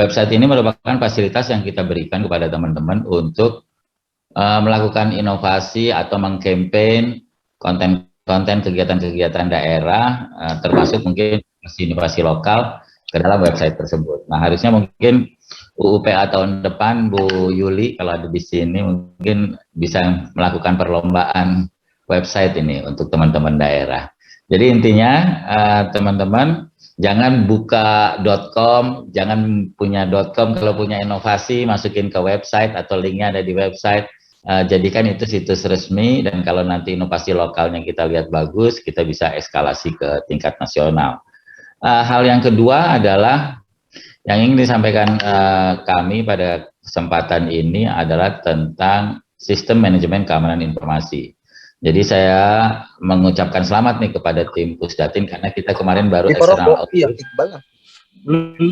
Website ini merupakan fasilitas yang kita berikan kepada teman-teman untuk melakukan inovasi atau mengkampanye konten-konten kegiatan-kegiatan daerah, termasuk mungkin inovasi lokal ke dalam website tersebut. Nah, harusnya mungkin UUPA tahun depan, Bu Yuli, kalau ada di sini, mungkin bisa melakukan perlombaan website ini untuk teman-teman daerah. Jadi intinya, teman-teman, jangan buka .com, jangan punya .com, kalau punya inovasi, masukin ke website atau linknya ada di website. Jadikan itu situs resmi, dan kalau nanti inovasi lokalnya kita lihat bagus, kita bisa eskalasi ke tingkat nasional. Hal yang kedua adalah yang ingin disampaikan kami pada kesempatan ini adalah tentang sistem manajemen keamanan informasi. Jadi saya mengucapkan selamat nih kepada tim Pusdatin karena kita kemarin baru external audit.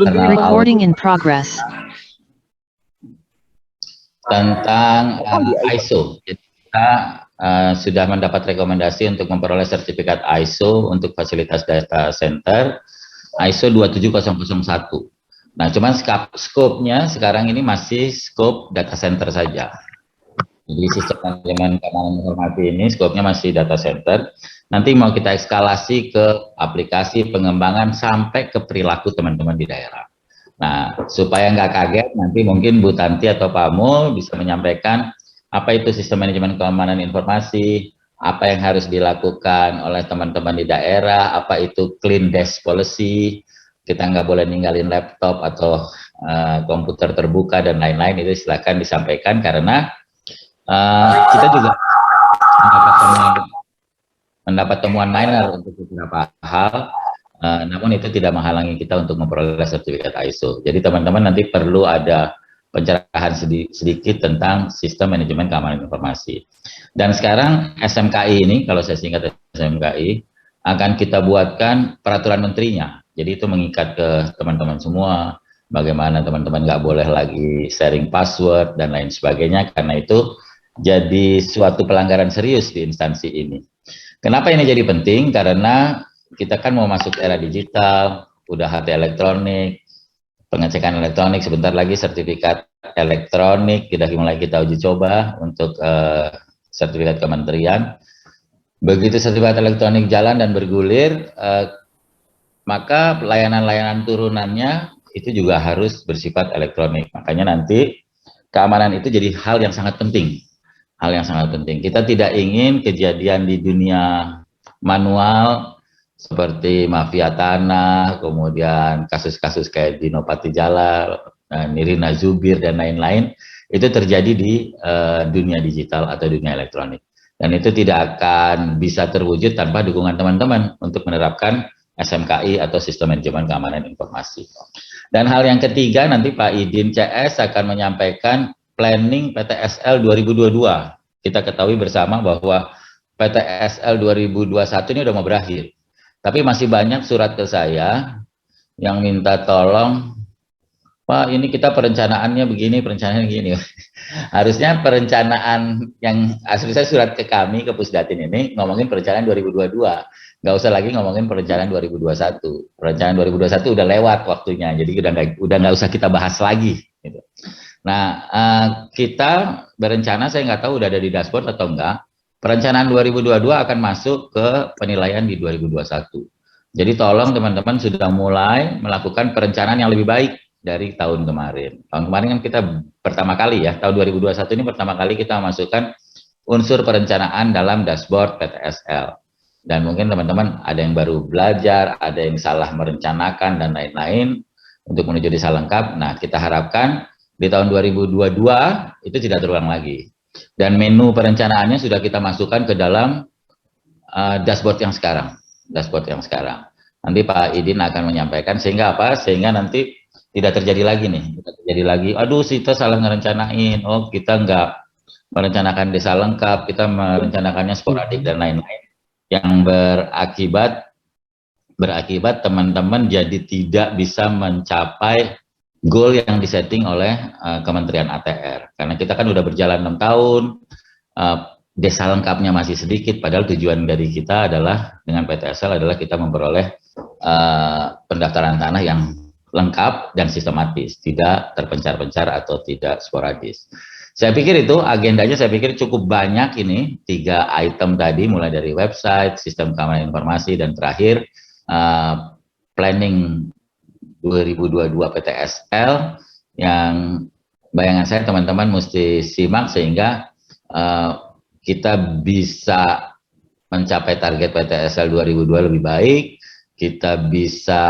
Recording in progress. Tentang ISO. Jadi kita sudah mendapat rekomendasi untuk memperoleh sertifikat ISO untuk fasilitas data center ISO 27001. Nah, cuman skopnya sekarang ini masih skop data center saja. Jadi sistem manajemen keamanan informasi ini skopnya masih data center. Nanti mau kita eskalasi ke aplikasi pengembangan sampai ke perilaku teman-teman di daerah. Nah, supaya nggak kaget, nanti mungkin Bu Tanti atau Pak Mul bisa menyampaikan apa itu sistem manajemen keamanan informasi, apa yang harus dilakukan oleh teman-teman di daerah, apa itu clean desk policy, kita nggak boleh ninggalin laptop atau komputer terbuka dan lain-lain, itu silakan disampaikan karena kita juga mendapat temuan minor untuk beberapa hal. Namun itu tidak menghalangi kita untuk memperoleh sertifikat ISO. Jadi teman-teman nanti perlu ada pencerahan sedikit tentang sistem manajemen keamanan informasi. Dan sekarang SMKI ini, kalau saya singkat SMKI, akan kita buatkan peraturan menterinya. Jadi itu mengikat ke teman-teman semua, bagaimana teman-teman nggak boleh lagi sharing password dan lain sebagainya, karena itu jadi suatu pelanggaran serius di instansi ini. Kenapa ini jadi penting? Karena kita kan mau masuk era digital, udah HT elektronik, pengecekan elektronik, sebentar lagi sertifikat elektronik, kita mulai kita uji coba untuk sertifikat kementerian. Begitu sertifikat elektronik jalan dan bergulir, maka layanan-layanan turunannya itu juga harus bersifat elektronik. Makanya nanti keamanan itu jadi hal yang sangat penting. Hal yang sangat penting. Kita tidak ingin kejadian di dunia manual seperti mafia tanah, kemudian kasus-kasus kayak Dino Patijala, Nirina Zubir, dan lain-lain, itu terjadi di dunia digital atau dunia elektronik. Dan itu tidak akan bisa terwujud tanpa dukungan teman-teman untuk menerapkan SMKI atau Sistem Manajemen Keamanan Informasi. Dan hal yang ketiga, nanti Pak Idin CS akan menyampaikan planning PTSL 2022. Kita ketahui bersama bahwa PTSL 2021 ini udah mau berakhir. Tapi masih banyak surat ke saya yang minta tolong, Pak, ini kita perencanaannya begini, perencanaannya begini. Harusnya perencanaan yang asli saya surat ke kami, ke Pusdatin ini, ngomongin perencanaan 2022. Nggak usah lagi ngomongin perencanaan 2021. Perencanaan 2021 udah lewat waktunya, jadi udah nggak usah kita bahas lagi. Gitu. Nah, kita berencana, saya nggak tahu udah ada di dashboard atau enggak, perencanaan 2022 akan masuk ke penilaian di 2021. Jadi tolong teman-teman sudah mulai melakukan perencanaan yang lebih baik dari tahun kemarin. Tahun kemarin kan kita pertama kali ya, tahun 2021 ini pertama kali kita masukkan unsur perencanaan dalam dashboard PTSL. Dan mungkin teman-teman ada yang baru belajar, ada yang salah merencanakan dan lain-lain untuk menuju desa lengkap. Nah, kita harapkan di tahun 2022 itu tidak terulang lagi. Dan menu perencanaannya sudah kita masukkan ke dalam dashboard yang sekarang. Nanti Pak Idin akan menyampaikan sehingga apa? Sehingga nanti tidak terjadi lagi nih. Tidak terjadi lagi, aduh kita salah ngerencanain, oh kita nggak merencanakan desa lengkap, kita merencanakannya sporadik dan lain-lain. Yang berakibat teman-teman jadi tidak bisa mencapai goal yang disetting oleh Kementerian ATR. Karena kita kan udah berjalan 6 tahun, desa lengkapnya masih sedikit, padahal tujuan dari kita adalah dengan PTSL adalah kita memperoleh pendaftaran tanah yang lengkap dan sistematis, tidak terpencar-pencar atau tidak sporadis. Saya pikir itu agendanya, saya pikir cukup banyak ini, 3 item tadi, mulai dari website, sistem keamanan informasi, dan terakhir planning 2022 PTSL, yang bayangan saya teman-teman mesti simak sehingga kita bisa mencapai target PTSL 2002 lebih baik, kita bisa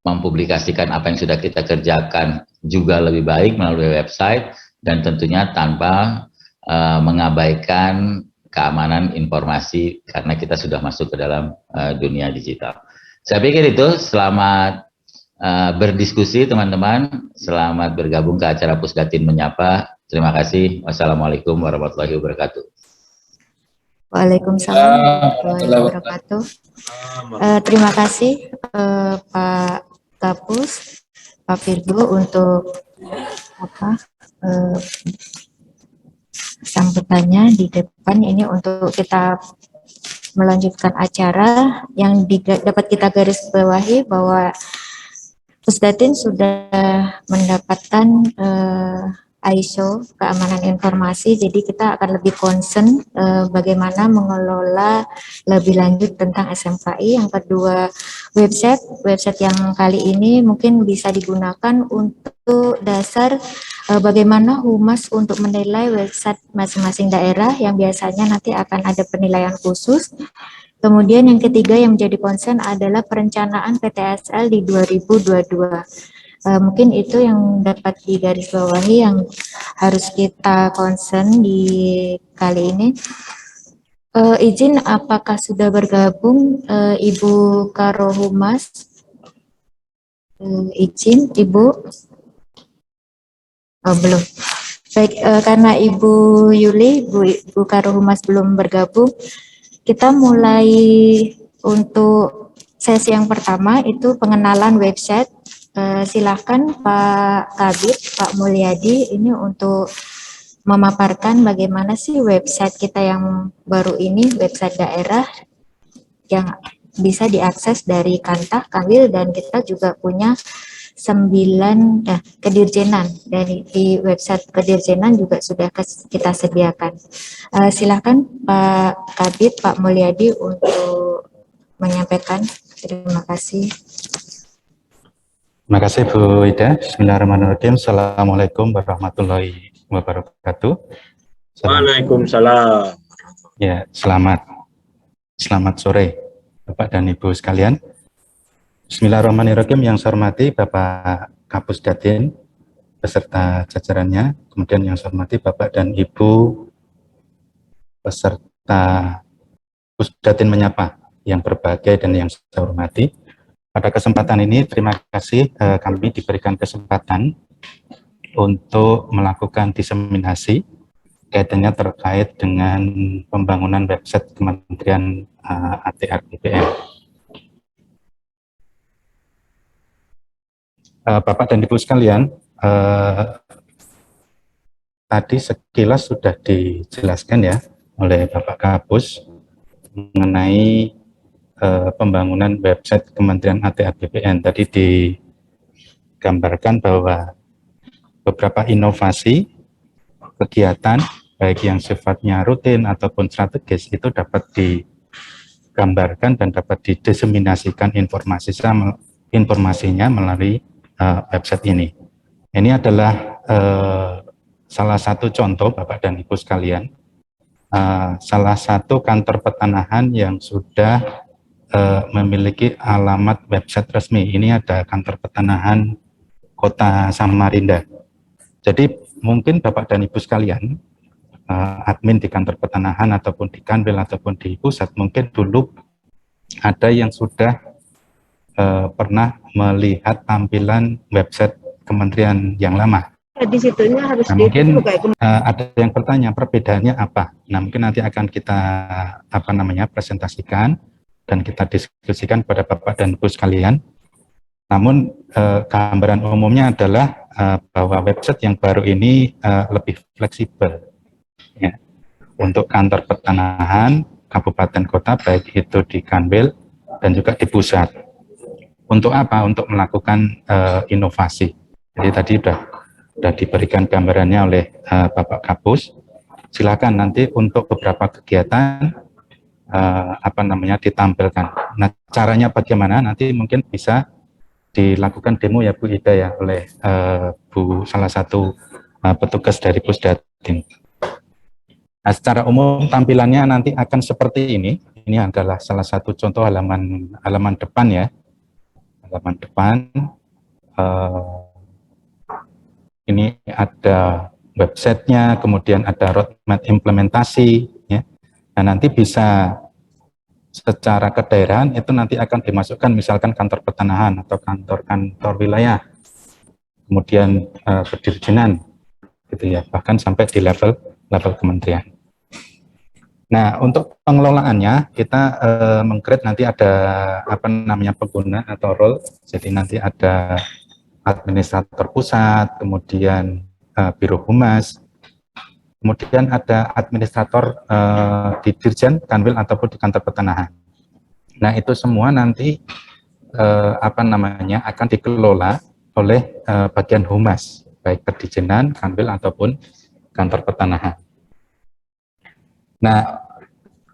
mempublikasikan apa yang sudah kita kerjakan juga lebih baik melalui website, dan tentunya tanpa mengabaikan keamanan informasi karena kita sudah masuk ke dalam dunia digital. Saya pikir itu. Selamat berdiskusi teman-teman, selamat bergabung ke acara Pusdatin Menyapa. Terima kasih. Wassalamualaikum warahmatullahi wabarakatuh. Waalaikumsalam warahmatullahi wabarakatuh. Terima kasih Pak Kapus, Pak Virgo untuk sambutannya di depan ini untuk kita melanjutkan acara yang dapat kita garis bawahi bahwa Pusdatin sudah mendapatkan ISO keamanan informasi, jadi kita akan lebih concern bagaimana mengelola lebih lanjut tentang SMKI. Yang kedua, website yang kali ini mungkin bisa digunakan untuk dasar bagaimana humas untuk menilai website masing-masing daerah yang biasanya nanti akan ada penilaian khusus. Kemudian yang ketiga yang menjadi concern adalah perencanaan PTSL di 2022. Mungkin itu yang dapat digarisbawahi yang harus kita concern di kali ini. Izin, apakah sudah bergabung Ibu Karo Humas? Izin, Ibu? Oh, belum. Baik, karena Ibu Yuli, Ibu Karo Humas belum bergabung, kita mulai untuk sesi yang pertama itu pengenalan website. Silahkan Pak Kabit, Pak Mulyadi ini untuk memaparkan bagaimana sih website kita yang baru ini, website daerah yang bisa diakses dari Kantah, Kanwil, dan kita juga punya 9 kedirjenan, dari di website kedirjenan juga sudah kita sediakan. Silakan Pak Kabit, Pak Mulyadi untuk menyampaikan. Terima kasih. Terima kasih Bu Ida. Bismillahirrahmanirrahim. Assalamualaikum warahmatullahi wabarakatuh. Waalaikumsalam. Ya, selamat sore Bapak dan Ibu sekalian. Bismillahirrahmanirrahim. Yang saya hormati Bapak Kapus Datin beserta jajarannya, kemudian yang saya hormati Bapak dan Ibu peserta Pusdatin Menyapa yang berbahagia dan yang saya hormati. Pada kesempatan ini terima kasih kami diberikan kesempatan untuk melakukan diseminasi kaitannya terkait dengan pembangunan website Kementerian ATR BPN. Bapak dan Ibu sekalian, tadi sekilas sudah dijelaskan ya oleh Bapak Kapus mengenai pembangunan website Kementerian ATR BPN. Tadi digambarkan bahwa beberapa inovasi kegiatan baik yang sifatnya rutin ataupun strategis itu dapat digambarkan dan dapat didiseminasikan informasinya melalui website ini. Ini adalah salah satu contoh Bapak dan Ibu sekalian, salah satu kantor pertanahan yang sudah memiliki alamat website resmi. Ini ada kantor pertanahan Kota Samarinda. Jadi mungkin Bapak dan Ibu sekalian, admin di kantor pertanahan ataupun di Kanwil ataupun di pusat, mungkin dulu ada yang sudah pernah melihat tampilan website kementerian yang lama. Di situnya harus mungkin ada yang bertanya perbedaannya apa. Nah, mungkin nanti akan kita presentasikan dan kita diskusikan kepada Bapak dan Ibu sekalian. Namun gambaran umumnya adalah bahwa website yang baru ini lebih fleksibel ya, untuk kantor pertanahan kabupaten kota baik itu di Kanwil dan juga di pusat. Untuk apa? Untuk melakukan inovasi. Jadi tadi sudah diberikan gambarannya oleh Bapak Kapus. Silakan nanti untuk beberapa kegiatan ditampilkan. Nah, caranya bagaimana? Nanti mungkin bisa dilakukan demo ya Bu Ida ya oleh salah satu petugas dari Pusdatin. Nah, secara umum tampilannya nanti akan seperti ini. Ini adalah salah satu contoh halaman depan ya. Halaman depan. Ini ada websitenya, kemudian ada roadmap implementasi. Ya. Nah, nanti bisa secara kedaerahan itu nanti akan dimasukkan misalkan kantor pertanahan atau kantor wilayah, kemudian kedirjenan, gitu ya, bahkan sampai di level kementerian. Nah, untuk pengelolaannya kita meng-create nanti ada pengguna atau role. Jadi nanti ada administrator pusat, kemudian biro humas, kemudian ada administrator di Dirjen, Kanwil ataupun di kantor pertanahan. Nah, itu semua nanti akan dikelola oleh bagian humas, baik Kedirjenan, Kanwil ataupun kantor pertanahan. Nah,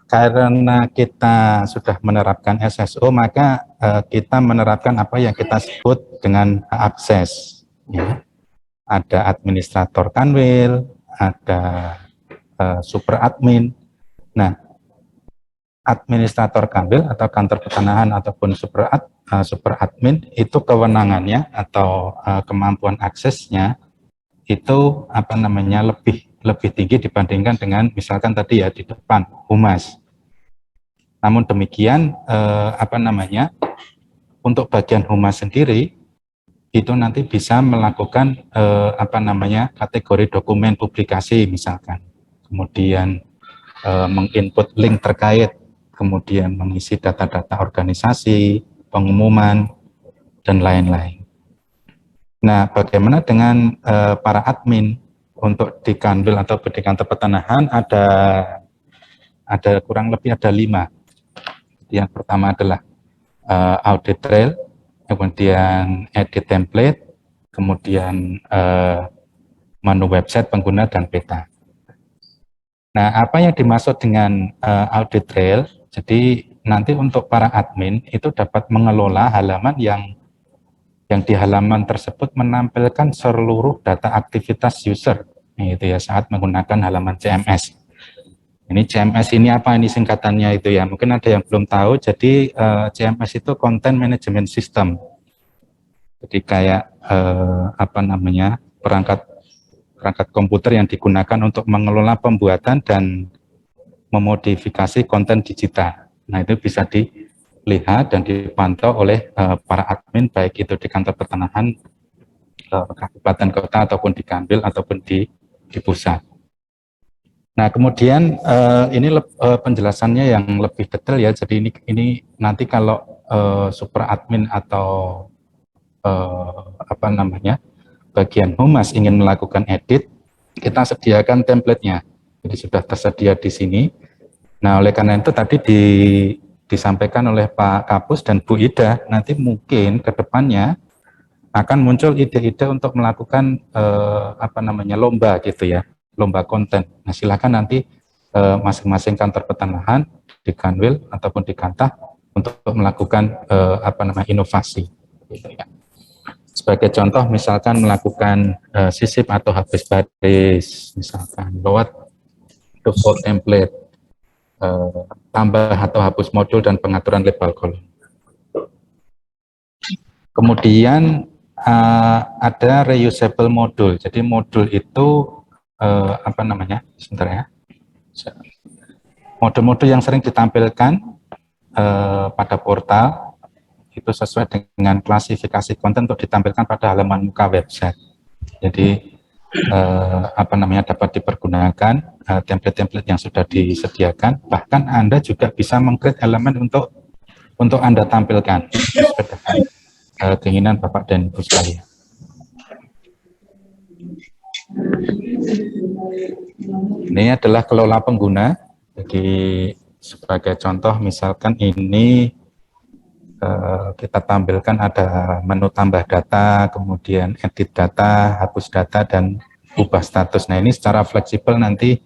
karena kita sudah menerapkan SSO, maka kita menerapkan apa yang kita sebut dengan akses. Ya. Ada administrator Kanwil, ada super admin. Nah, administrator Kanwil atau kantor pertanahan ataupun super admin itu kewenangannya atau kemampuan aksesnya itu lebih tinggi dibandingkan dengan misalkan tadi ya di depan humas. Namun demikian untuk bagian humas sendiri itu nanti bisa melakukan kategori dokumen publikasi misalkan, kemudian menginput link terkait, kemudian mengisi data-data organisasi, pengumuman dan lain-lain. Nah, bagaimana dengan para admin? Untuk di Kanwil atau di kantor pertanahan ada kurang lebih ada 5. Yang pertama adalah audit trail, kemudian edit template, kemudian menu website pengguna dan peta. Nah, apa yang dimaksud dengan audit trail? Jadi nanti untuk para admin itu dapat mengelola halaman yang di halaman tersebut menampilkan seluruh data aktivitas user, gitu ya, saat menggunakan halaman CMS. Ini CMS ini apa ini singkatannya itu ya? Mungkin ada yang belum tahu. Jadi CMS itu Content Management System. Jadi kayak perangkat komputer yang digunakan untuk mengelola pembuatan dan memodifikasi konten digital. Nah, itu bisa dilihat dan dipantau oleh para admin, baik itu di kantor pertanahan, kabupaten kota, ataupun di Kanwil, ataupun di pusat. Nah, kemudian ini penjelasannya yang lebih detail ya. Jadi ini nanti kalau super admin atau bagian humas ingin melakukan edit, kita sediakan template-nya. Jadi sudah tersedia di sini. Nah, oleh karena itu tadi disampaikan oleh Pak Kapus dan Bu Ida, nanti mungkin ke depannya akan muncul ide-ide untuk melakukan lomba gitu ya, lomba konten. Nah, silakan nanti masing-masing kantor pertanahan di Kanwil ataupun di Kantah untuk melakukan inovasi gitu ya. Sebagai contoh misalkan melakukan sisip atau habis baris, misalkan load default template, tambah atau hapus modul dan pengaturan label kolom. Kemudian ada reusable modul. Jadi modul itu sebentar ya. Modul-modul yang sering ditampilkan pada portal itu sesuai dengan klasifikasi konten untuk ditampilkan pada halaman muka website. Jadi dapat dipergunakan template-template yang sudah disediakan. Bahkan Anda juga bisa meng-create elemen untuk Anda tampilkan sesuai dengan keinginan Bapak dan Ibu sekalian. Ini adalah kelola pengguna. Jadi sebagai contoh misalkan ini kita tampilkan ada menu tambah data, kemudian edit data, hapus data, dan ubah status. Nah, ini secara fleksibel nanti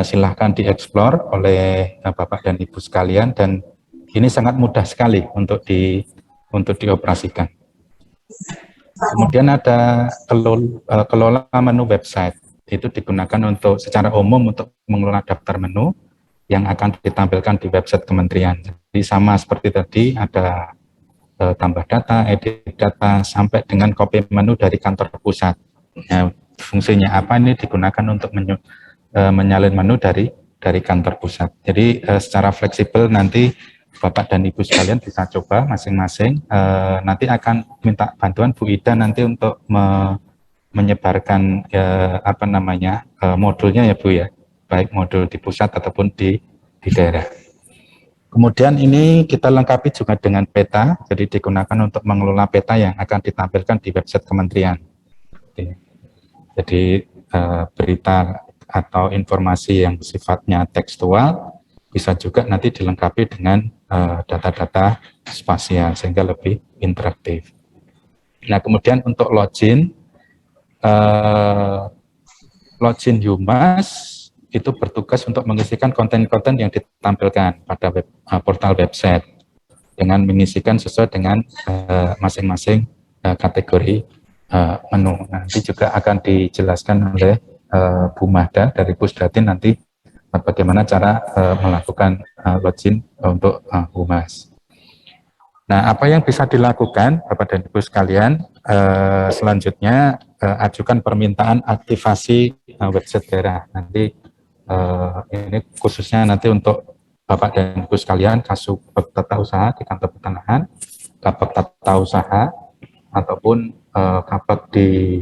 silahkan dieksplor oleh Bapak dan Ibu sekalian, dan ini sangat mudah sekali untuk dioperasikan. Kemudian ada kelola menu website. Itu digunakan untuk secara umum untuk mengelola daftar menu yang akan ditampilkan di website kementerian. Jadi sama seperti tadi, ada tambah data, edit data, sampai dengan copy menu dari kantor pusat. Nah, fungsinya apa? Ini digunakan untuk menyalin menu dari kantor pusat. Jadi secara fleksibel nanti Bapak dan Ibu sekalian bisa coba masing-masing. Nanti akan minta bantuan Bu Ida nanti untuk menyebarkan modulnya ya Bu ya, baik modul di pusat ataupun di daerah. Kemudian ini kita lengkapi juga dengan peta, jadi digunakan untuk mengelola peta yang akan ditampilkan di website kementerian. Jadi berita atau informasi yang sifatnya tekstual bisa juga nanti dilengkapi dengan data-data spasial sehingga lebih interaktif. Nah, kemudian untuk login Humas itu bertugas untuk mengisikan konten-konten yang ditampilkan pada portal website dengan mengisikan sesuai dengan masing-masing kategori menu. Nanti juga akan dijelaskan oleh Bu Mahda dari Pusdatin nanti bagaimana cara melakukan login untuk Humas. Nah, apa yang bisa dilakukan Bapak dan Ibu sekalian? Selanjutnya ajukan permintaan aktivasi website daerah. Nanti ini khususnya nanti untuk Bapak dan Ibu sekalian, Kasubag Tata Usaha di Kantor Pertanahan, Kabag Tata Usaha, ataupun Kabag di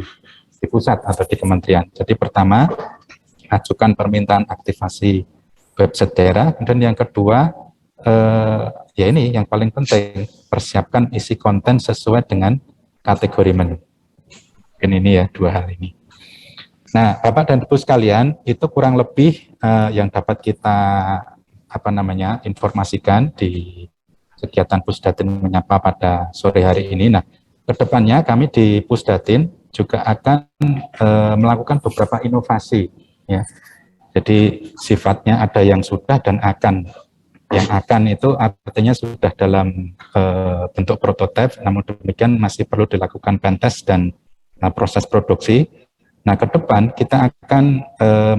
pusat atau di kementerian. Jadi pertama, ajukan permintaan aktivasi website daerah, dan yang kedua, ya ini yang paling penting, persiapkan isi konten sesuai dengan kategori menu. Ini ya, dua hal ini. Nah, Bapak dan Ibu sekalian, itu kurang lebih yang dapat kita informasikan di kegiatan Pusdatin Menyapa pada sore hari ini. Nah, kedepannya kami di Pusdatin juga akan melakukan beberapa inovasi, ya. Jadi sifatnya ada yang sudah dan akan. Yang akan itu artinya sudah dalam bentuk prototipe, namun demikian masih perlu dilakukan pentest dan proses produksi. Nah, ke depan kita akan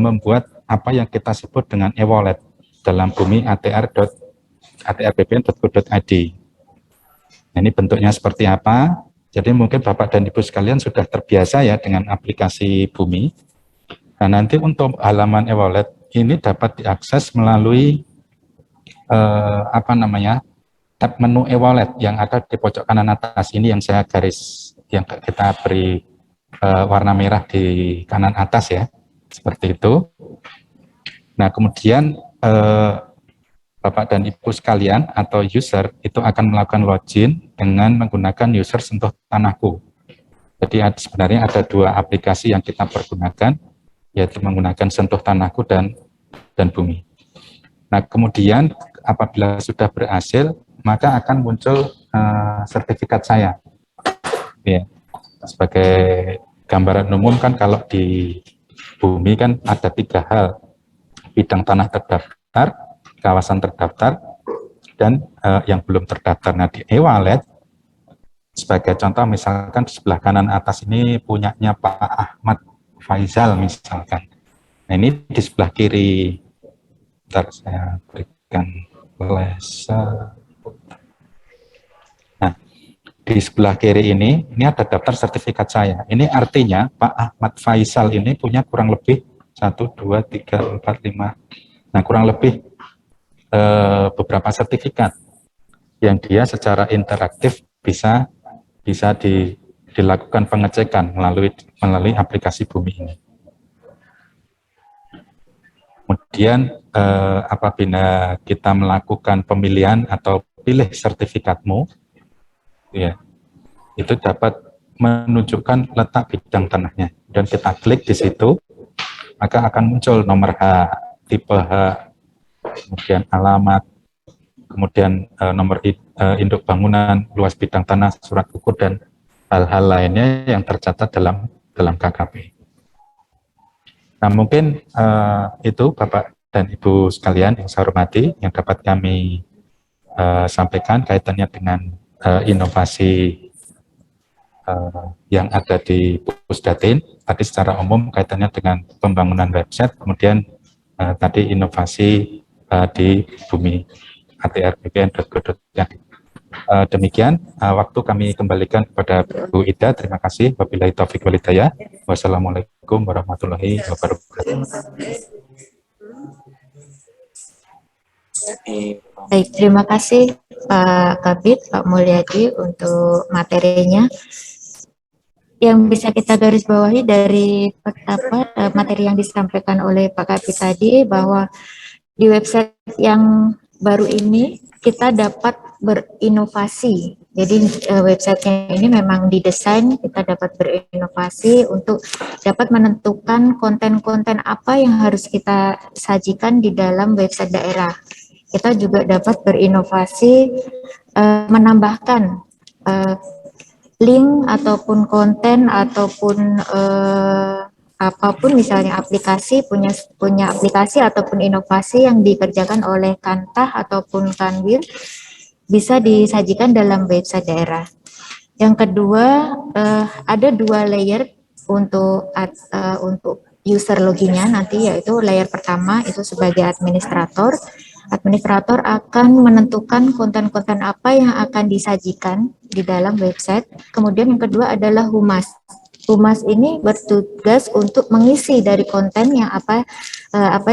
membuat apa yang kita sebut dengan e-wallet dalam bumi atrbbn.go.id. Nah, ini bentuknya seperti apa? Jadi mungkin Bapak dan Ibu sekalian sudah terbiasa ya dengan aplikasi Bumi. Nah, nanti untuk halaman e-wallet ini dapat diakses melalui tab menu e-wallet yang ada di pojok kanan atas ini, yang saya garis, yang kita beri warna merah di kanan atas ya, seperti itu. Nah, kemudian Bapak dan Ibu sekalian atau user itu akan melakukan login dengan menggunakan user Sentuh Tanahku. Jadi sebenarnya ada dua aplikasi yang kita pergunakan, yaitu menggunakan Sentuh Tanahku dan Bumi. Nah, kemudian apabila sudah berhasil, maka akan muncul sertifikat saya. Ya, sebagai gambaran umum kan kalau di Bumi kan ada 3 hal, bidang tanah terdaftar, kawasan terdaftar, dan yang belum terdaftar. Nah, di e-wallet, sebagai contoh misalkan di sebelah kanan atas ini punyanya Pak Ahmad Faisal misalkan. Nah, ini di sebelah kiri, bentar saya berikan laser. Nah, di sebelah kiri ini ada daftar sertifikat saya. Ini artinya Pak Ahmad Faisal ini punya kurang lebih 1, 2, 3, 4, 5. Nah, kurang lebih beberapa sertifikat yang dia secara interaktif bisa dilakukan pengecekan melalui aplikasi Bumi ini. Kemudian apabila kita melakukan pemilihan atau pilih sertifikatmu, ya, itu dapat menunjukkan letak bidang tanahnya, dan kita klik di situ, maka akan muncul nomor H, tipe H, kemudian alamat, kemudian nomor induk bangunan, luas bidang tanah, surat ukur, dan hal-hal lainnya yang tercatat dalam KKP. Nah, mungkin itu Bapak dan Ibu sekalian yang saya hormati, yang dapat kami sampaikan kaitannya dengan inovasi yang ada di Pusdatin. Tadi secara umum kaitannya dengan pembangunan website, kemudian tadi inovasi di bumi atr.bpn.go.id. Demikian waktu kami kembalikan kepada Bu Ida. Terima kasih. Wabillahi taufiq wal hidayah. Wassalamualaikum warahmatullahi wabarakatuh. Baik, terima kasih Pak Kabid, Pak Mulyadi untuk materinya. Yang bisa kita garis bawahi dari materi yang disampaikan oleh Pak Kabid tadi, bahwa di website yang baru ini kita dapat berinovasi. Jadi websitenya ini memang didesain, kita dapat berinovasi untuk dapat menentukan konten-konten apa yang harus kita sajikan di dalam website daerah. Kita juga dapat berinovasi menambahkan link ataupun konten ataupun apapun, misalnya aplikasi, punya aplikasi ataupun inovasi yang dikerjakan oleh Kantah ataupun Kanwil bisa disajikan dalam website daerah. Yang kedua, ada 2 layer untuk user loginnya nanti, yaitu layer pertama itu sebagai administrator. Administrator akan menentukan konten-konten apa yang akan disajikan di dalam website. Kemudian yang kedua adalah humas. Humas ini bertugas untuk mengisi dari konten yang apa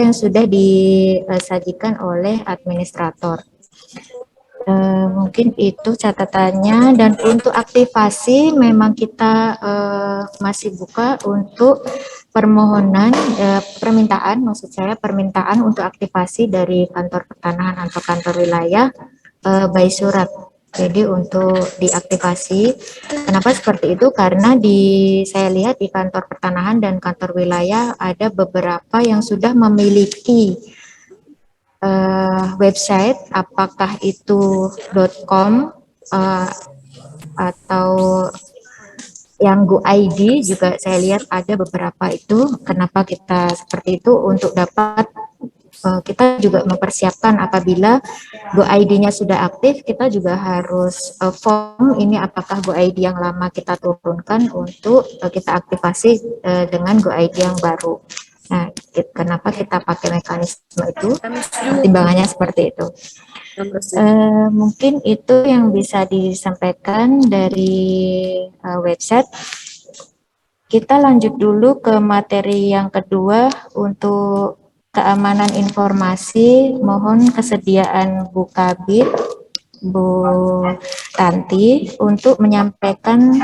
yang sudah disajikan oleh administrator. Mungkin itu catatannya. Dan untuk aktivasi memang kita masih buka untuk permohonan permintaan untuk aktivasi dari kantor pertanahan atau kantor wilayah by surat. Jadi untuk diaktifasi, kenapa seperti itu? Karena saya lihat di kantor pertanahan dan kantor wilayah ada beberapa yang sudah memiliki website, apakah itu .com atau yang GoID juga saya lihat ada beberapa itu. Kenapa kita seperti itu? Untuk dapat kita juga mempersiapkan apabila GoID-nya sudah aktif, kita juga harus form ini apakah GoID yang lama kita turunkan untuk kita aktifasi dengan GoID yang baru. Nah, kenapa kita pakai mekanisme itu? Pertimbangannya seperti itu. Mungkin itu yang bisa disampaikan dari website. Kita lanjut dulu ke materi yang kedua untuk keamanan informasi. Mohon kesediaan Bu Kabid, Bu Tanti untuk menyampaikan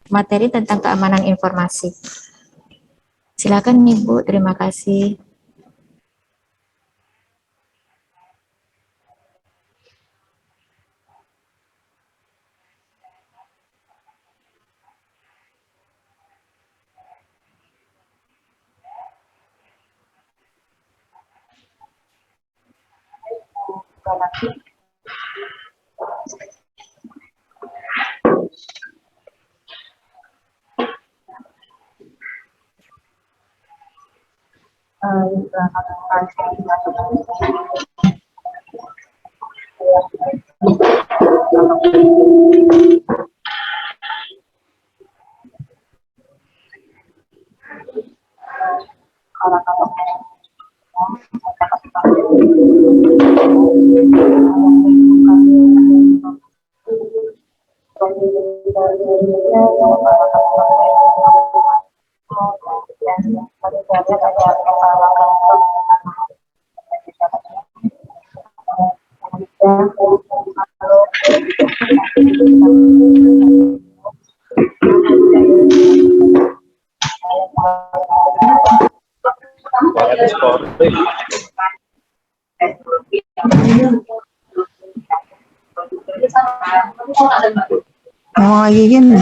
materi tentang keamanan informasi. Silakan Ibu, terima kasih. Mau lagi gini.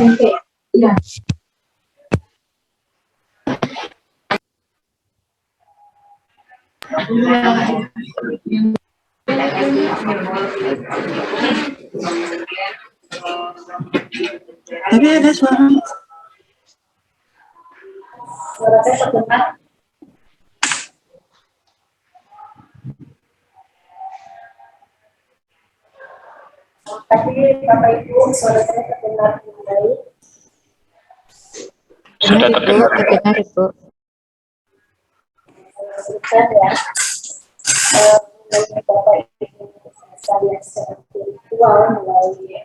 Tapi ada suara. Suara saya terdengar. Tapi Bapak Ibu, suara saya terdengar dengan baik. Benar Ibu, terdengar Ibu. Bukan ya. Mengenai Bapak Ibu sekalian secara virtual melalui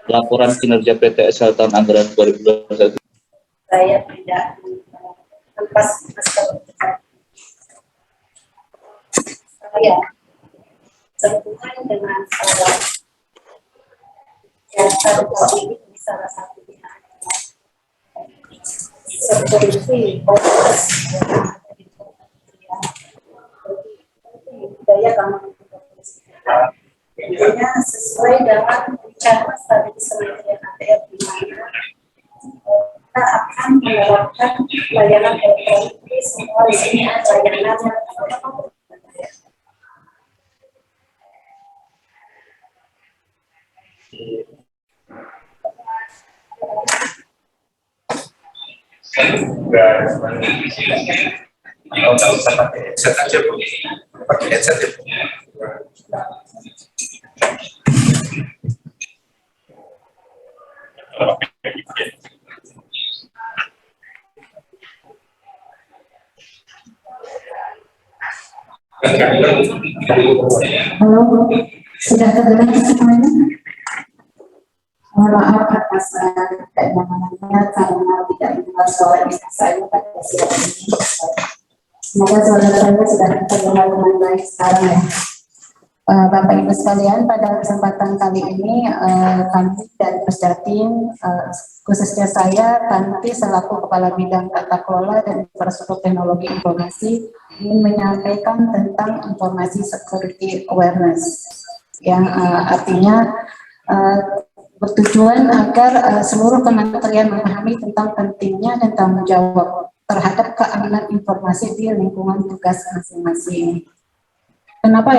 Laporan kinerja PTSL tahun anggaran 2021. saya tidak lepas masker. Saya sehubungan dengan jasa ini salah satunya seperti proses budaya keamanan tentunya sesuai dengan rencana strategi Kementerian ATR di mana kita akan menerapkan layanan elektronik di semua lini layanan yang Kalau nggak usah pakai headset aja Bu, pakai headset ya Bu. Halo, sudah terdengar semuanya? Mohon maaf atas kenyamanan karena tidak mendengar suara istri saya pada siang ini. Semoga suara saya sudah terdengar dengan baik sekarang ya. Bapak Ibu sekalian, pada kesempatan kali ini kami dan Pusdatin, khususnya saya, Tanti selaku Kepala Bidang Tata Kelola dan Infrastruktur Teknologi Informasi, ingin menyampaikan tentang informasi security awareness, yang artinya bertujuan agar seluruh kementerian memahami tentang pentingnya dan tanggung jawab terhadap keamanan informasi di lingkungan tugas masing-masing. Kenapa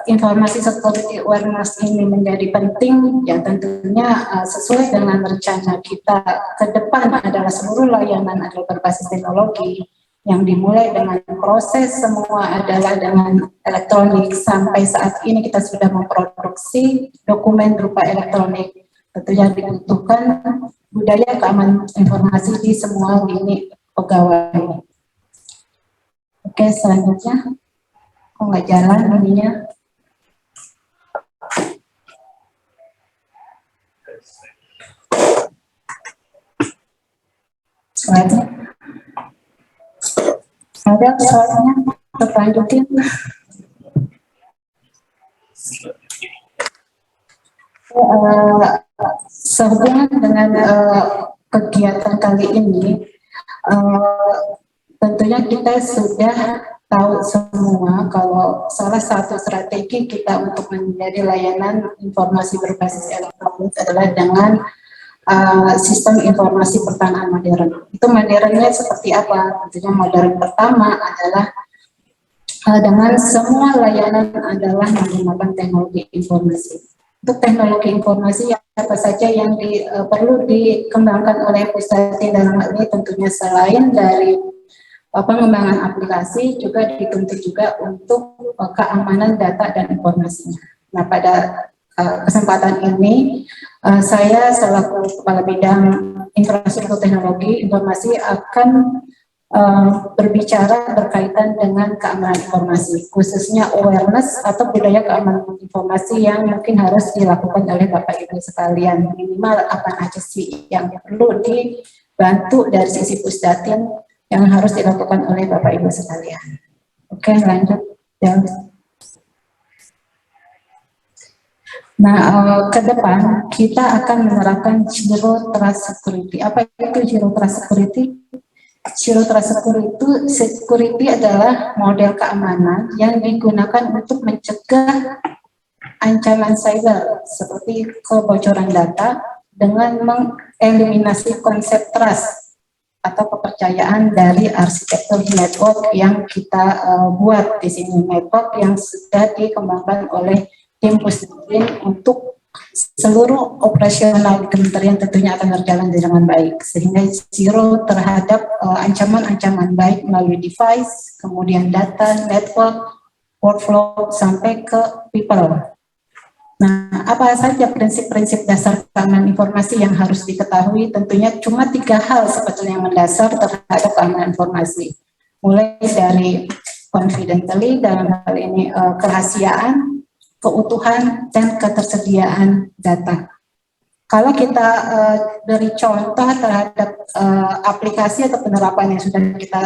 informasi security awareness ini menjadi penting? Ya tentunya sesuai dengan rencana kita ke depan adalah seluruh layanan adalah berbasis teknologi, yang dimulai dengan proses semua adalah dengan elektronik. Sampai saat ini kita sudah memproduksi dokumen berupa elektronik. Tentunya dibutuhkan budaya keamanan informasi di semua lini pegawai. Oke, selanjutnya. Kok nggak jalan ininya? Slide-nya. Ada slide-nya, kita lanjutin. Sehubungan dengan kegiatan kali ini, tentunya kita sudah tahu semua kalau salah satu strategi kita untuk menjadi layanan informasi berbasis elektronik adalah dengan sistem informasi pertanahan modern. Itu modernnya seperti apa? Tentunya modern pertama adalah dengan semua layanan adalah menggunakan teknologi informasi. Untuk teknologi informasi apa saja yang perlu dikembangkan oleh Pusdatin dalam hal ini tentunya selain dari pengembangan aplikasi juga dituntut juga untuk keamanan data dan informasinya. Nah, pada kesempatan ini saya selaku Kepala Bidang Infrastruktur Teknologi Informasi akan berbicara berkaitan dengan keamanan informasi, khususnya awareness atau budaya keamanan informasi yang mungkin harus dilakukan oleh Bapak Ibu sekalian. Minimal apa aja sih yang perlu dibantu dari sisi Pusdatin yang harus dilakukan oleh Bapak Ibu sekalian. Oke, lanjut. Nah, ke depan kita akan menerapkan Zero Trust Security. Apa itu Zero Trust Security? Zero Trust Security adalah model keamanan yang digunakan untuk mencegah ancaman cyber seperti kebocoran data dengan mengeliminasi konsep trust atau kepercayaan dari arsitektur network yang kita buat di sini, network yang sudah dikembangkan oleh tim Pusdatin untuk seluruh operasional kementerian tentunya akan berjalan dengan baik, sehingga zero terhadap ancaman-ancaman baik melalui device, kemudian data, network, workflow, sampai ke people. Nah, apa saja prinsip-prinsip dasar keamanan informasi yang harus diketahui? Tentunya cuma 3 hal sebetulnya yang mendasar terhadap keamanan informasi. Mulai dari confidentiality, dalam hal ini kerahasiaan, keutuhan, dan ketersediaan data. Kalau kita beri contoh terhadap aplikasi atau penerapan yang sudah kita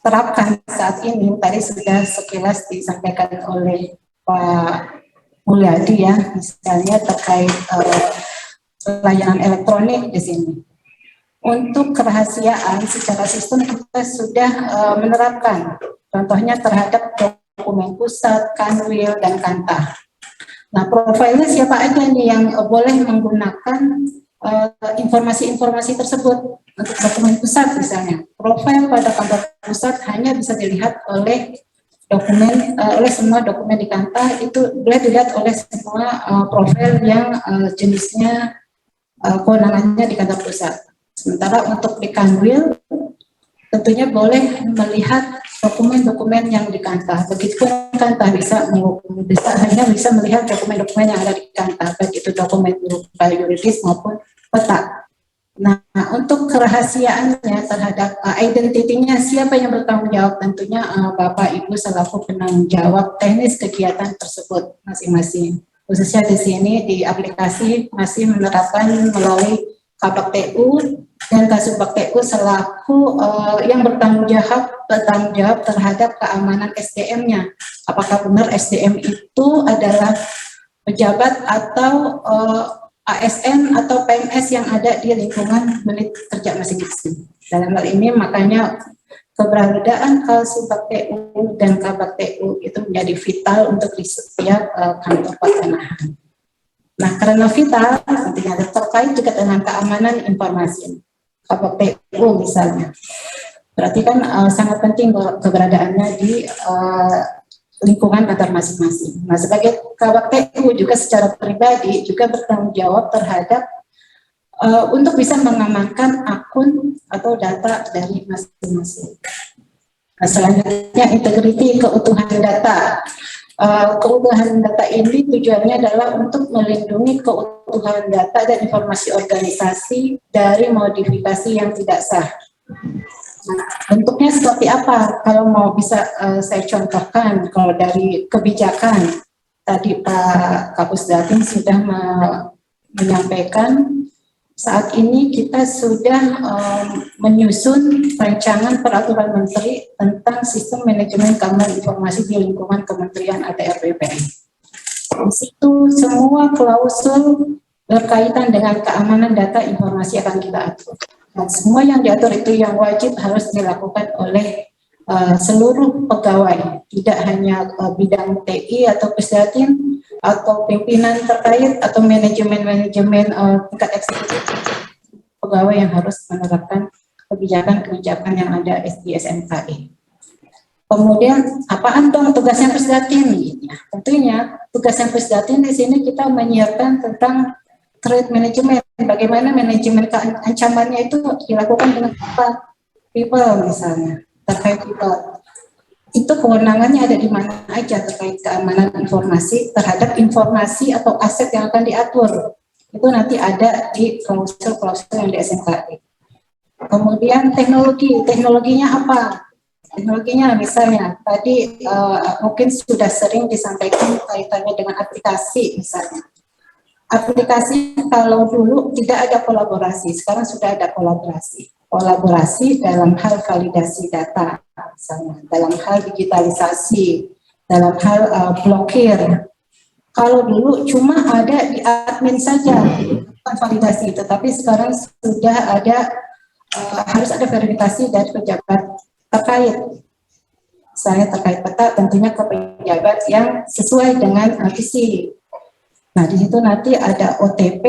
terapkan saat ini, tadi sudah sekilas disampaikan oleh Pak Mulyadi ya, misalnya terkait layanan elektronik di sini. Untuk kerahasiaan secara sistem kita sudah menerapkan, contohnya terhadap dokumen pusat, kanwil, dan kantah. Nah, profilnya siapa aja nih yang boleh menggunakan informasi-informasi tersebut. Untuk dokumen pusat misalnya, profil pada kantor pusat hanya bisa dilihat oleh oleh semua dokumen di kantah, itu boleh dilihat oleh semua profil yang jenisnya kewenangannya di kantor pusat. Sementara untuk di kanwil tentunya boleh melihat dokumen-dokumen yang di kantah. Begitupun kantah hanya bisa melihat dokumen-dokumen yang ada di kantah, baik itu dokumen berupa yuridis maupun peta. Nah, untuk kerahasiaannya terhadap identitinya, siapa yang bertanggung jawab? Tentunya Bapak Ibu selaku penanggung jawab teknis kegiatan tersebut masing-masing. Khususnya di sini di aplikasi masih menerapkan melalui Kabak TU dan Kasubag TU selaku yang bertanggung jawab terhadap keamanan SDM-nya. Apakah benar SDM itu adalah pejabat atau ASN atau PMS yang ada di lingkungan unit kerja masing-masing. Dalam hal ini makanya keberadaan Kasubag TU dan Kabag TU itu menjadi vital untuk di setiap kantor pertanahan. Nah, karena vital tentunya terkait juga dengan keamanan informasi. Kabag TU misalnya, berarti kan sangat penting keberadaannya di lingkungan kantor masing-masing. Nah, sebagai Kabag TU juga secara pribadi juga bertanggung jawab terhadap untuk bisa mengamankan akun atau data dari masing-masing. Nah, selanjutnya integriti keutuhan data. Keutuhan data ini tujuannya adalah untuk melindungi keutuhan data dan informasi organisasi dari modifikasi yang tidak sah. Nah, bentuknya seperti apa? Kalau mau bisa saya contohkan, kalau dari kebijakan, tadi Pak Kapus Datin sudah menyampaikan, saat ini kita sudah menyusun rancangan peraturan menteri tentang sistem manajemen keamanan informasi di lingkungan Kementerian ATR BPN. Di situ semua klausul berkaitan dengan keamanan data informasi akan kita atur. Dan semua yang diatur itu yang wajib harus dilakukan oleh seluruh pegawai, tidak hanya bidang TI atau Pusdatin atau pimpinan terkait atau manajemen tingkat eksekutif, pegawai yang harus menerapkan kebijakan-kebijakan yang ada di SMKI. Kemudian apaan dong tugasnya Pusdatin? Tentunya tugasnya Pusdatin di sini kita menyiapkan tentang threat management, bagaimana manajemen ancamannya itu dilakukan dengan apa? People misalnya, terkait people. Itu kewenangannya ada di mana aja terkait keamanan informasi terhadap informasi atau aset yang akan diatur. Itu nanti ada di klausul-klausul yang di SMKI. Kemudian teknologinya apa? Teknologinya misalnya, tadi mungkin sudah sering disampaikan kaitannya dengan aplikasi misalnya. Aplikasi kalau dulu tidak ada kolaborasi, sekarang sudah ada kolaborasi. Kolaborasi dalam hal validasi data, misalnya, dalam hal digitalisasi, dalam hal blokir. Kalau dulu cuma ada di admin saja, bukan validasi, tetapi sekarang sudah ada harus ada verifikasi dari pejabat terkait. Misalnya terkait peta, tentunya ke pejabat yang sesuai dengan visi. Nah, di situ nanti ada OTP,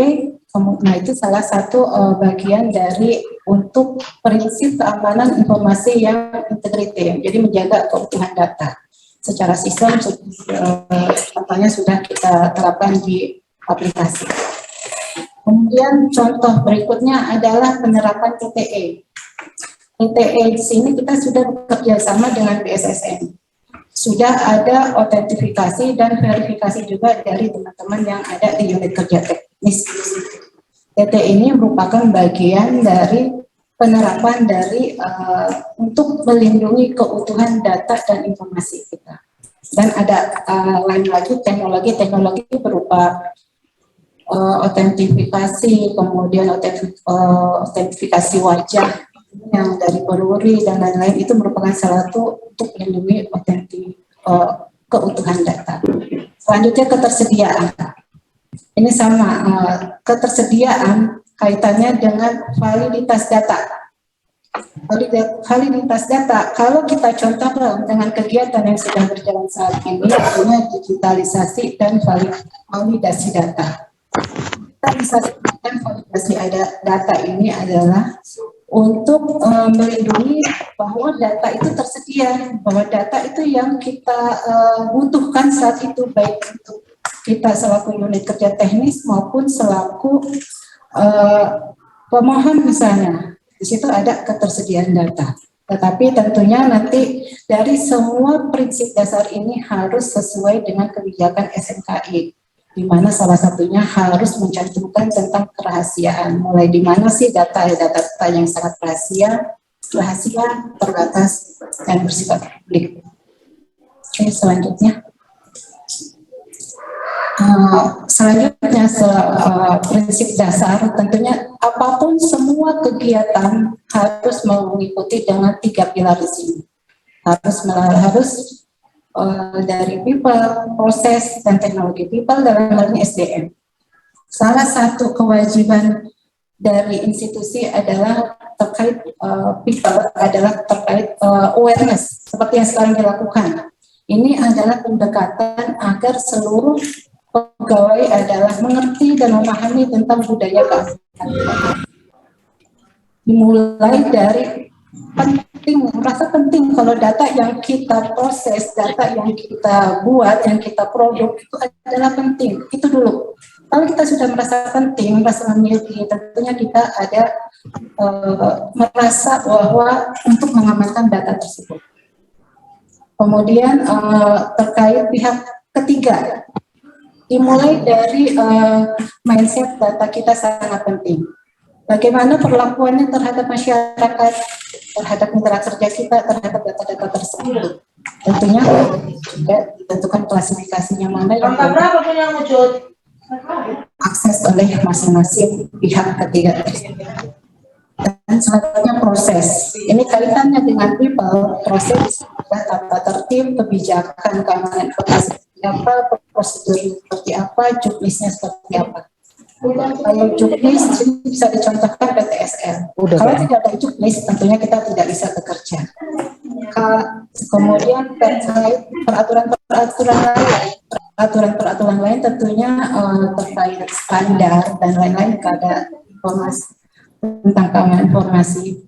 nah itu salah satu bagian dari untuk prinsip keamanan informasi yang integriti, jadi menjaga keutuhan data. Secara sistem, contohnya sudah kita terapkan di aplikasi. Kemudian contoh berikutnya adalah penerapan TTE. TTE di sini kita sudah bekerja sama dengan BSSN. Sudah ada autentifikasi dan verifikasi juga dari teman-teman yang ada di unit kerja teknis. TTE ini merupakan bagian dari penerapan dari untuk melindungi keutuhan data dan informasi kita. Dan ada lain lagi teknologi berupa autentifikasi, kemudian autentifikasi wajah yang dari Polri dan lain-lain, itu merupakan salah satu untuk melindungi keutuhan data. Selanjutnya ketersediaan. Ini sama, ketersediaan kaitannya dengan validitas data. Validitas data, kalau kita contoh dengan kegiatan yang sedang berjalan saat ini, artinya digitalisasi dan validasi data. Digitalisasi dan validasi data ini adalah untuk melindungi bahwa data itu tersedia, bahwa data itu yang kita butuhkan saat itu, baik untuk kita selaku unit kerja teknis maupun selaku pemohon misalnya. Di situ ada ketersediaan data. Tetapi tentunya nanti dari semua prinsip dasar ini harus sesuai dengan kebijakan SMKI, di mana salah satunya harus mencantumkan tentang kerahasiaan. Mulai di mana sih data yang sangat rahasia, terbatas, dan bersifat publik. Oke, selanjutnya. Prinsip dasar tentunya apapun semua kegiatan harus mengikuti dengan 3 pilar di sini. Harus dari people, proses, dan teknologi. People dalam hal ini SDM. Salah satu kewajiban dari institusi adalah terkait people, adalah terkait awareness, seperti yang sekarang dilakukan. Ini adalah pendekatan agar seluruh pegawai adalah mengerti dan memahami tentang budaya keamanan. Dimulai dari merasa penting kalau data yang kita proses, data yang kita buat, yang kita produk itu adalah penting. Itu dulu. Kalau kita sudah merasa penting, merasa memiliki, tentunya kita ada merasa bahwa untuk mengamankan data tersebut. Kemudian terkait pihak ketiga, dimulai dari mindset data kita sangat penting. Bagaimana perlakuannya terhadap masyarakat, terhadap mitra kerja kita, terhadap data-data tersebut. Tentunya juga ditentukan klasifikasinya mana yang akses oleh masing-masing pihak ketiga. Dan selanjutnya proses. Ini kaitannya dengan people, proses, tata tertib, kebijakan, keamanan informasi seperti apa, prosedur seperti apa, juknisnya seperti apa. Kalau juknis bisa dicontohkan PTSL. Kalau tidak ada juknis, tentunya kita tidak bisa bekerja. Kemudian terkait peraturan lain tentunya terkait standar dan lain-lain kepada informasi tentang keamanan informasi.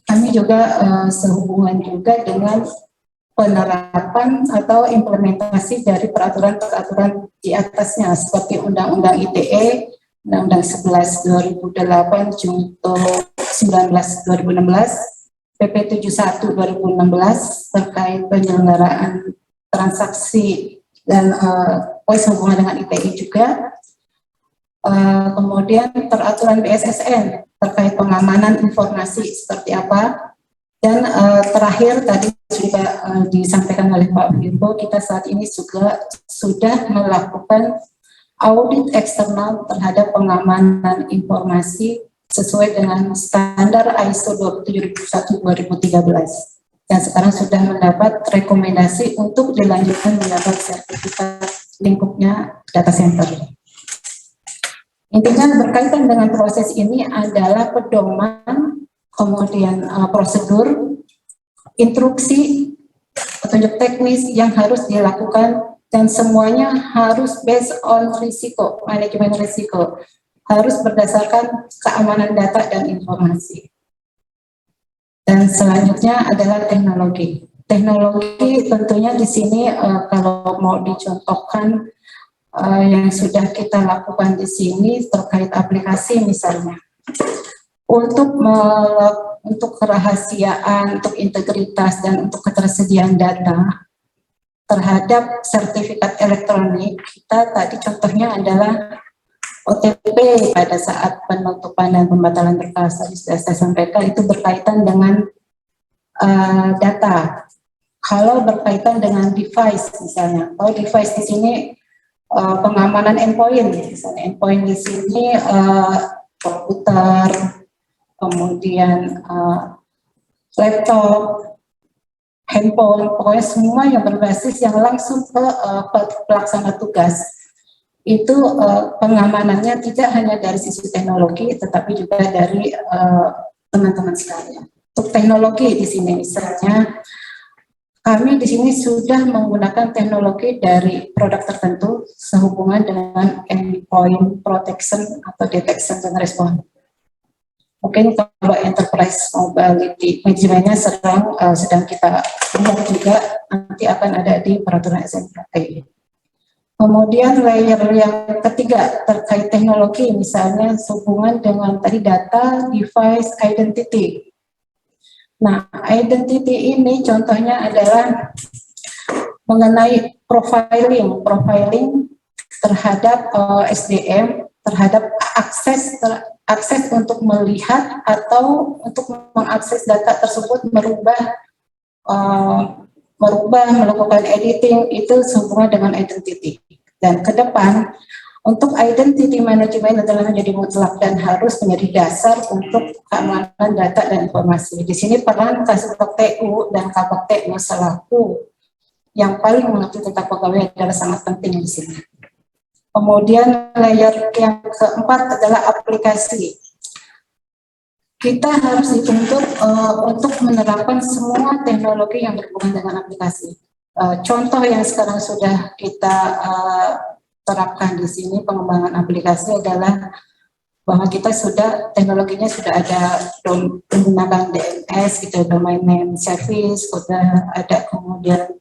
Kami juga sehubungan juga dengan penerapan atau implementasi dari peraturan-peraturan di atasnya seperti Undang-Undang ITE, Undang-Undang 11 2008, Junto 19 2016, PP 71 2016 terkait penyelenggaraan transaksi dan hubungan dengan ITE juga. Kemudian peraturan BSSN terkait pengamanan informasi seperti apa. Dan terakhir tadi sudah disampaikan oleh Pak Firbo, kita saat ini juga sudah melakukan audit eksternal terhadap pengamanan informasi sesuai dengan standar ISO 27001-2013. Dan sekarang sudah mendapat rekomendasi untuk dilanjutkan mendapat sertifikat lingkupnya data center. Intinya berkaitan dengan proses ini adalah pedoman kemudian prosedur, instruksi, petunjuk teknis yang harus dilakukan, dan semuanya harus based on risiko, manajemen risiko, harus berdasarkan keamanan data dan informasi. Dan selanjutnya adalah teknologi. Teknologi tentunya di sini kalau mau dicontohkan yang sudah kita lakukan di sini terkait aplikasi misalnya, untuk kerahasiaan, untuk integritas, dan untuk ketersediaan data terhadap sertifikat elektronik, kita tadi contohnya adalah OTP pada saat penutupan dan pembatalan berkas. Tadi sudah saya sampaikan itu berkaitan dengan data. Kalau berkaitan dengan device misalnya, kalau device di sini pengamanan endpoint, misalnya endpoint di sini komputer, kemudian laptop, handphone, pokoknya semua yang berbasis yang langsung ke pelaksana tugas. Itu pengamanannya tidak hanya dari sisi teknologi, tetapi juga dari teman-teman sekalian. Untuk teknologi di sini misalnya, kami di sini sudah menggunakan teknologi dari produk tertentu sehubungan dengan endpoint protection atau detection dan respon. Mungkin kalau enterprise mobility manajemennya sedang kita lihat juga, nanti akan ada di peraturan SNKP. Kemudian layer yang ketiga terkait teknologi, misalnya sehubungan dengan tadi data, device, identity. Nah, identity ini contohnya adalah mengenai profiling terhadap SDM, terhadap akses untuk melihat atau untuk mengakses data tersebut, melakukan editing, itu sehubungan dengan identity. Dan ke depan, untuk identity management adalah menjadi mutlak dan harus menjadi dasar untuk keamanan data dan informasi. Di sini peran Kasubag TU dan Kabag TU selaku yang paling mengerti tentang pegawai adalah sangat penting di sini. Kemudian layer yang keempat adalah aplikasi. Kita harus dituntut untuk menerapkan semua teknologi yang berhubungan dengan aplikasi. Contoh yang sekarang sudah kita terapkan di sini pengembangan aplikasi adalah bahwa kita teknologinya sudah ada menggunakan DNS, gitu, domain name service, sudah ada, kemudian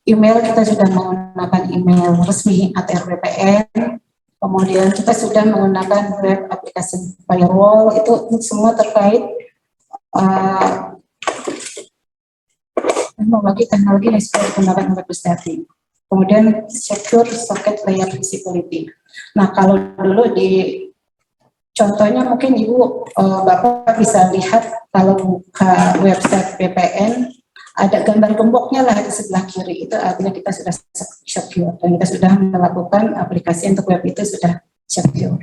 email kita sudah menggunakan email resmi ATR BPN, kemudian kita sudah menggunakan web application firewall, itu semua terkait teknologi yang sudah digunakan untuk setting. Kemudian secure socket layer visibility. Nah, kalau dulu contohnya mungkin Ibu Bapak bisa lihat kalau buka website BPN, ada gambar gemboknya lah di sebelah kiri, itu artinya kita sudah secure dan kita sudah melakukan aplikasi untuk web itu sudah secure.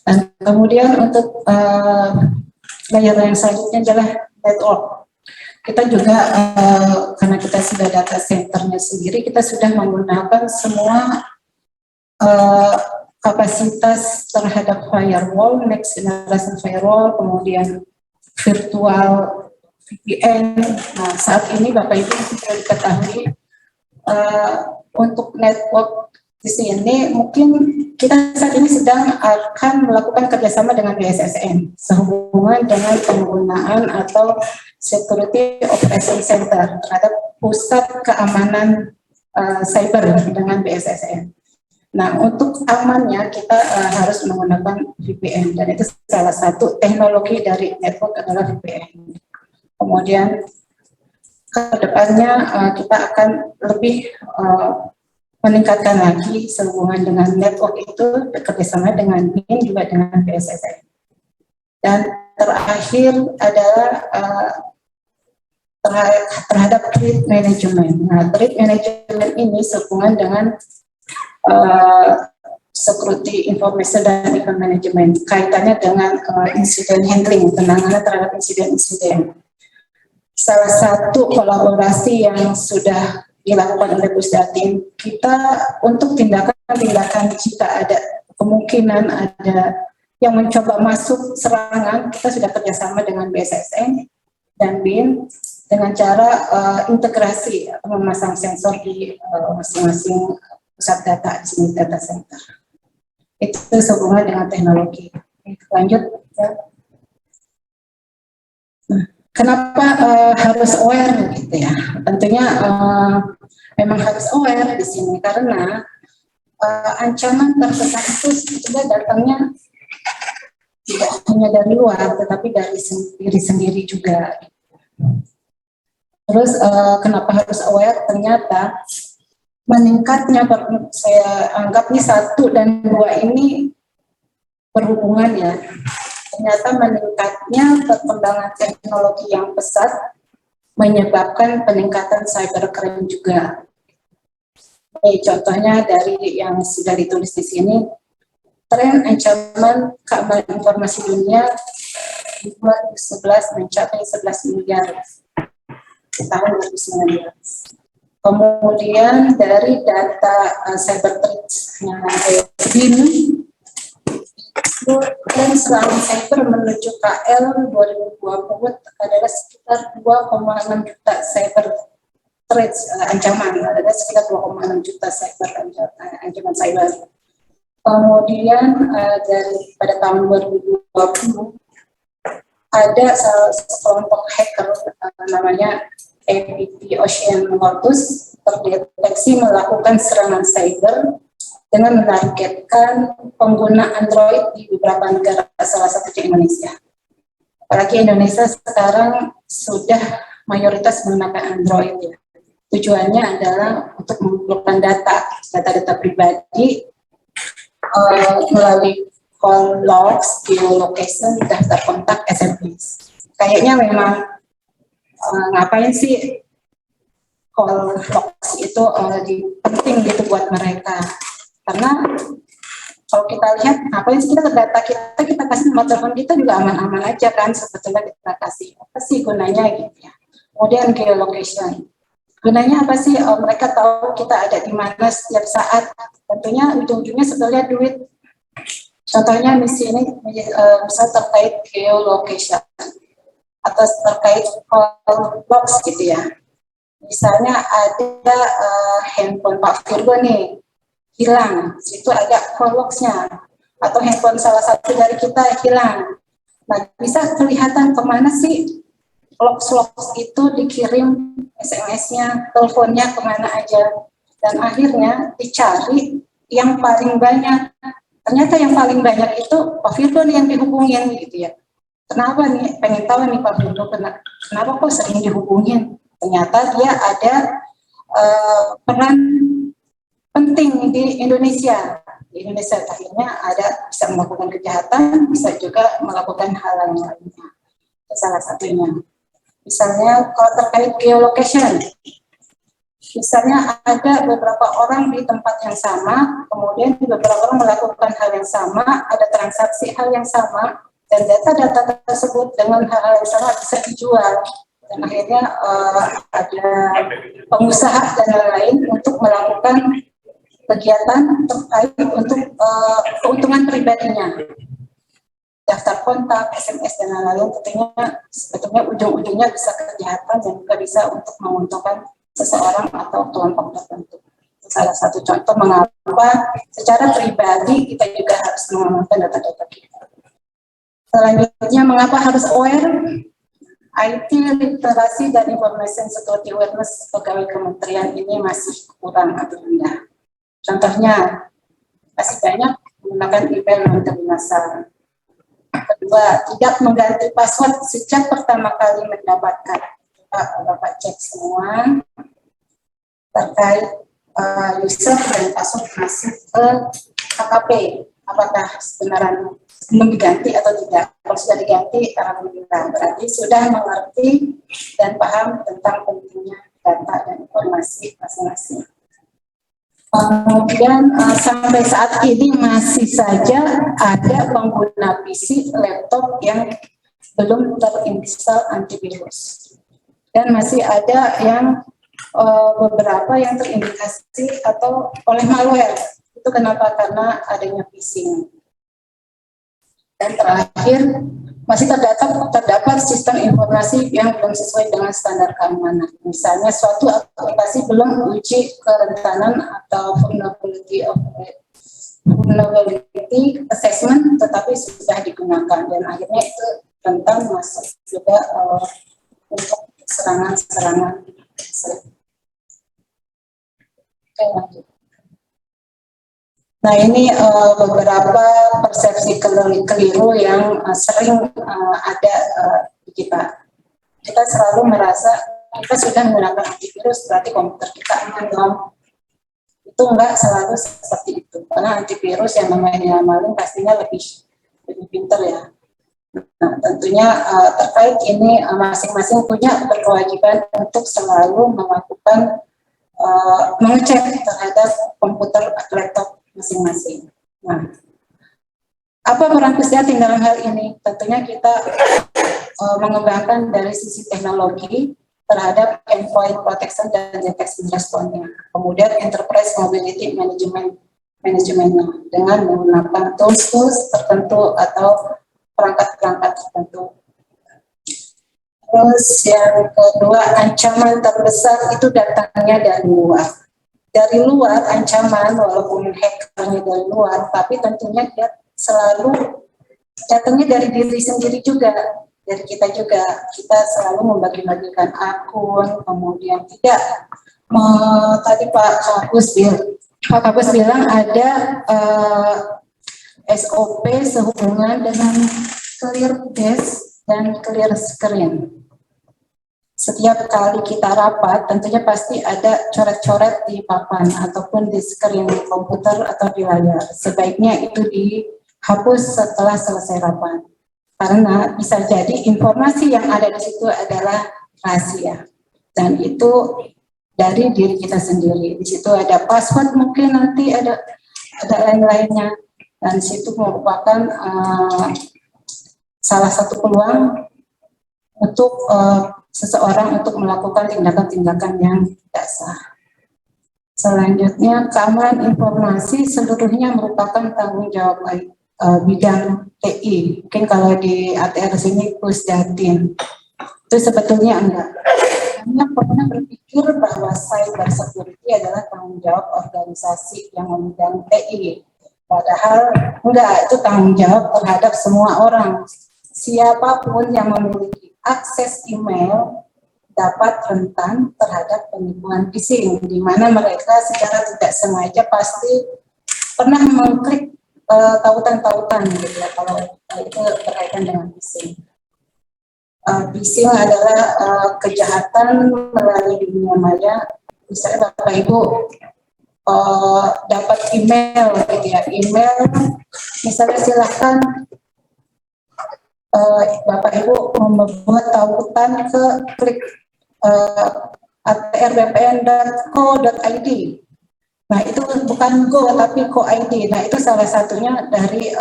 Dan kemudian untuk layer yang selanjutnya adalah network. Kita juga karena kita sudah data centernya sendiri, kita sudah menggunakan semua kapasitas terhadap firewall, next generation firewall, kemudian virtual VPN. Nah, saat ini Bapak Ibu sudah diketahui untuk network di sini mungkin kita saat ini sedang akan melakukan kerjasama dengan BSSN sehubungan dengan penggunaan atau Security Operation Center terhadap pusat keamanan cyber dengan BSSN. Nah, untuk amannya kita harus menggunakan VPN dan itu salah satu teknologi dari network adalah VPN. Kemudian ke depannya kita akan lebih meningkatkan lagi sehubungan dengan network itu bekerjasama dengan BIN juga dengan BSSN. Dan terakhir adalah terhadap threat management. Nah, threat management ini sehubungan dengan security information dan event management, kaitannya dengan incident handling, penanganan terhadap insiden-insiden. Salah satu kolaborasi yang sudah dilakukan oleh Pusdatin, kita untuk tindakan-tindakan jika ada kemungkinan ada yang mencoba masuk serangan, kita sudah kerjasama dengan BSSN dan BIN dengan cara integrasi atau memasang sensor di masing-masing pusat data di sini data center. Itu sehubungan dengan teknologi. Lanjut ya. Nah, kenapa harus aware gitu ya? Tentunya memang harus aware di sini karena ancaman terbesar itu sebetulnya datangnya tidak hanya dari luar, tetapi dari diri sendiri juga. Terus kenapa harus aware? Ternyata meningkatnya, saya anggap nih 1 dan 2 ini berhubungan ya. Ternyata meningkatnya perkembangan teknologi yang pesat menyebabkan peningkatan cybercrime juga. Contohnya dari yang sudah ditulis di sini, tren ancaman keamanan informasi dunia di 2011 mencapai 11 miliar di tahun 2019. Kemudian dari data cyber threats-nya BIN, tren serangan cyber menuju KL 2020 adalah sekitar 2,6 juta cyber threats, ancaman, ada sekitar 2,6 juta cyber ancaman cyber. Kemudian dari pada tahun 2020 ada sekelompok hacker namanya APT Ocean Lotus terdeteksi melakukan serangan cyber dengan menargetkan pengguna Android di beberapa negara, salah satunya Indonesia. Apalagi Indonesia sekarang sudah mayoritas menggunakan Android ya. Tujuannya adalah untuk mengumpulkan data pribadi melalui call logs, geolocation, daftar kontak, SMS. Kayaknya memang ngapain sih call logs itu penting gitu buat mereka. Karena kalau kita lihat, ngapain sih kita data kita kasih nomor telepon kita juga aman-aman aja kan, sebetulnya kita kasih. Apa sih gunanya gitu ya. Kemudian geolocation. Gunanya apa sih? Mereka tahu kita ada di mana setiap saat. Tentunya ujung-ujungnya sebetulnya duit. Contohnya di sini misal terkait geolocation atau terkait call logs gitu ya. Misalnya ada handphone Pak Firgo nih hilang, situ ada call logs-nya, atau handphone salah satu dari kita hilang. Nah, bisa kelihatan kemana sih logs itu dikirim, SMS-nya, teleponnya kemana aja, dan akhirnya dicari yang paling banyak. Ternyata yang paling banyak itu Pak Firgo nih yang dihubungin gitu ya. Kenapa nih? Pengen tahu nih Pak Firgo kenapa kok sering dihubungin? Ternyata dia ada peran penting di Indonesia. Di Indonesia akhirnya ada bisa melakukan kejahatan, bisa juga melakukan hal yang lainnya. Salah satunya. Misalnya kalau terkait geolocation, misalnya ada beberapa orang di tempat yang sama, kemudian beberapa orang melakukan hal yang sama, ada transaksi hal yang sama, dan data-data tersebut dengan hal yang sama bisa dijual. Dan akhirnya ada pengusaha dan lain-lain untuk melakukan kegiatan terkait untuk keuntungan pribadinya, daftar kontak, SMS dan lain-lain. Tentunya sebetulnya ujung-ujungnya bisa kejahatan dan juga bisa untuk menguntungkan seseorang atau kelompok tertentu. Salah satu contoh mengapa secara pribadi kita juga harus mengamankan data-data kita. Selanjutnya, mengapa harus aware? IT literasi dan information security awareness pegawai kementerian ini masih kurang atau rendah. Contohnya, masih banyak menggunakan email non terdaftar. Kedua, tidak mengganti password sejak pertama kali mendapatkan. Bapak cek semua terkait user dan password masuk ke KKP. Apakah sebenarnya belum diganti atau tidak? Kalau sudah diganti, alhamdulillah berarti sudah mengerti dan paham tentang pentingnya data dan informasi masing-masing. Kemudian sampai saat ini masih saja ada pengguna PC, laptop yang belum terinstall antivirus. Dan masih ada yang beberapa yang terindikasi atau oleh malware. Itu kenapa? Karena adanya phishing. Dan terakhir, masih terdapat sistem informasi yang belum sesuai dengan standar keamanan. Misalnya suatu aplikasi belum uji kerentanan atau vulnerability assessment, tetapi sudah digunakan dan akhirnya itu rentan masuk juga untuk serangan-serangan. Oke, lanjut. Nah, ini beberapa persepsi keliru yang sering ada di kita. Kita selalu merasa kita sudah menggunakan antivirus, berarti komputer kita aman dong. Itu enggak selalu seperti itu. Karena antivirus yang namanya maling pastinya lebih pintar ya. Nah, tentunya terkait ini masing-masing punya berkewajiban untuk selalu melakukan mengecek terhadap komputer atau laptop masing-masing. Nah, apa peran Pusdatin dalam hal ini? Tentunya kita mengembangkan dari sisi teknologi terhadap endpoint protection dan detection response-nya. Kemudian enterprise mobility management dengan menggunakan tools tertentu atau perangkat-perangkat tertentu. Terus yang kedua, ancaman terbesar itu datangnya dari luar. Dari luar ancaman, walaupun hackernya dari luar, tapi tentunya dia selalu datangnya dari diri sendiri juga, dari kita juga. Kita selalu membagi-bagikan akun, kemudian tidak tadi Pak Kapus bilang ada SOP sehubungan dengan clear desk dan clear screen. Setiap kali kita rapat, tentunya pasti ada coret-coret di papan ataupun di screen komputer atau di layar. Sebaiknya itu dihapus setelah selesai rapat. Karena bisa jadi informasi yang ada di situ adalah rahasia. Dan itu dari diri kita sendiri. Di situ ada password, mungkin nanti ada lain-lainnya. Dan situ merupakan salah satu peluang untuk seseorang untuk melakukan tindakan-tindakan yang tidak sah. Selanjutnya, keamanan informasi seluruhnya merupakan tanggung jawab bidang TI. Mungkin kalau di ATR sini Pusdatin. Itu sebetulnya enggak. Kami pernah berpikir bahwa cyber security adalah tanggung jawab organisasi yang memegang TI. Padahal enggak, itu tanggung jawab terhadap semua orang. Siapapun yang memiliki akses email dapat rentan terhadap penipuan phishing, di mana mereka secara tidak sengaja pasti pernah mengklik tautan-tautan gitu ya, kalau itu berkaitan dengan phishing. Phishing adalah kejahatan melalui dunia maya. Misalnya Bapak Ibu dapat email gitu ya, email misalnya silahkan Bapak Ibu membuat tautan ke klik atrwpn.co.id. Nah, itu bukan go tapi co.id. Nah, itu salah satunya dari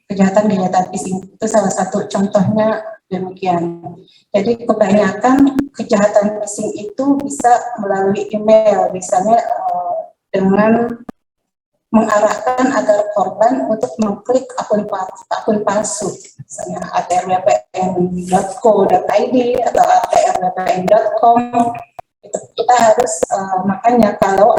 kejahatan-kejahatan phishing. Itu salah satu contohnya demikian. Jadi kebanyakan kejahatan phishing itu bisa melalui email, misalnya dengan mengarahkan agar korban untuk mengklik akun palsu, misalnya atrwpn.co.id atau atrwpn.com. Itu kita harus makanya kalau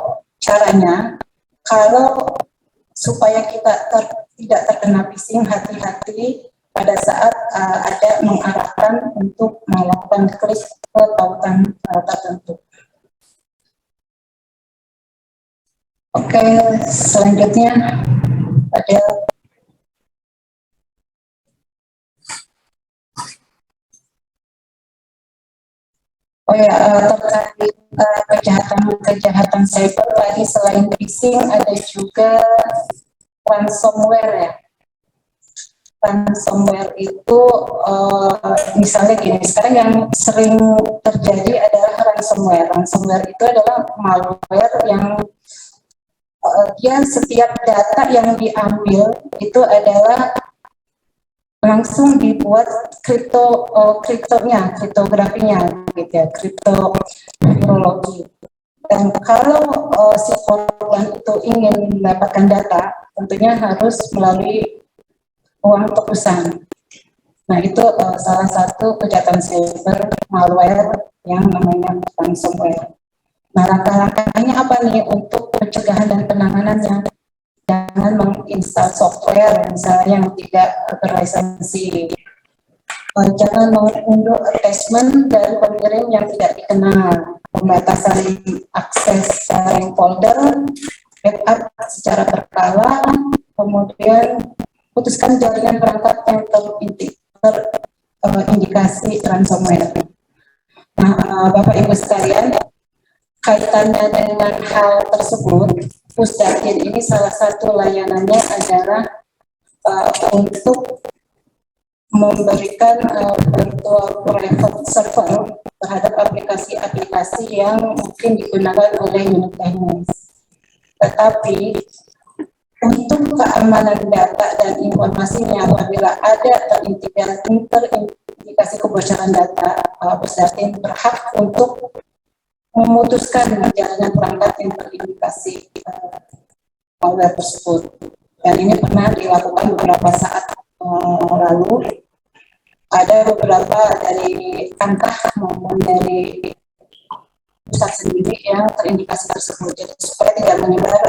supaya kita tidak terkena phishing, hati-hati pada saat ada mengarahkan untuk melakukan klik ke tautan tertentu. Oke, selanjutnya ada terkait kejahatan cyber tadi, selain phishing ada juga ransomware ya. Ransomware itu misalnya gini, sekarang yang sering terjadi adalah ransomware. Ransomware itu adalah malware yang dia setiap data yang diambil itu adalah langsung dibuat kriptografinya gitu ya, kriptografi. Dan kalau si korban itu ingin mendapatkan data, tentunya harus melalui uang tebusan. Nah, itu salah satu kejahatan cyber malware yang namanya ransomware. Nah, langkah-langkahnya apa nih untuk pencegahan dan penanganannya? Jangan menginstal software misalnya yang tidak berlisensi. Jangan mengunduh attachment dari pengirim yang tidak dikenal. Pembatasan akses sharing folder, backup secara berkala, kemudian putuskan jaringan perangkat yang terindikasi ransomware. Nah, Bapak Ibu sekalian, kaitannya dengan hal tersebut, Pusdatin ini salah satu layanannya adalah untuk memberikan virtual private server terhadap aplikasi-aplikasi yang mungkin digunakan oleh unit teknis. Tetapi untuk keamanan data dan informasinya, apabila ada terindikasi kebocoran data, Pusdatin berhak untuk memutuskan jaringan perangkat yang terindikasi malware tersebut. Dan ini pernah dilakukan beberapa saat lalu. Ada beberapa dari Kantah maupun dari pusat sendiri yang terindikasi tersebut. Jadi supaya tidak menyebar,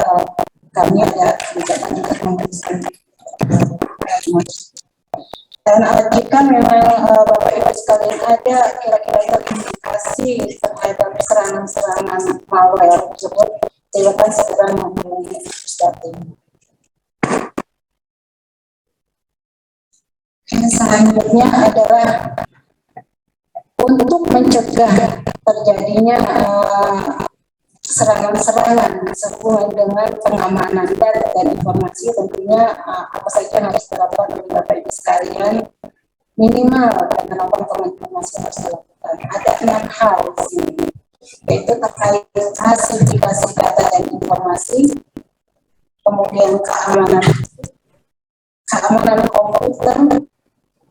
kami ada kebijakan untuk memutuskan. Dan jika memang Bapak Ibu sekalian ada kira-kira terindikasi terhadap serangan-serangan malware tersebut, silakan segera menghubungi Pusdatin. Selanjutnya adalah untuk mencegah terjadinya serangan-serangan sehubungan dengan pengamanan data dan informasi, tentunya apa saja yang harus dilakukan oleh Bapak Ibu sekalian. Minimal penerapan informasi harus dilakukan. Ada 6 hal di sini, yaitu terkait klasifikasi data dan informasi, kemudian keamanan komputer,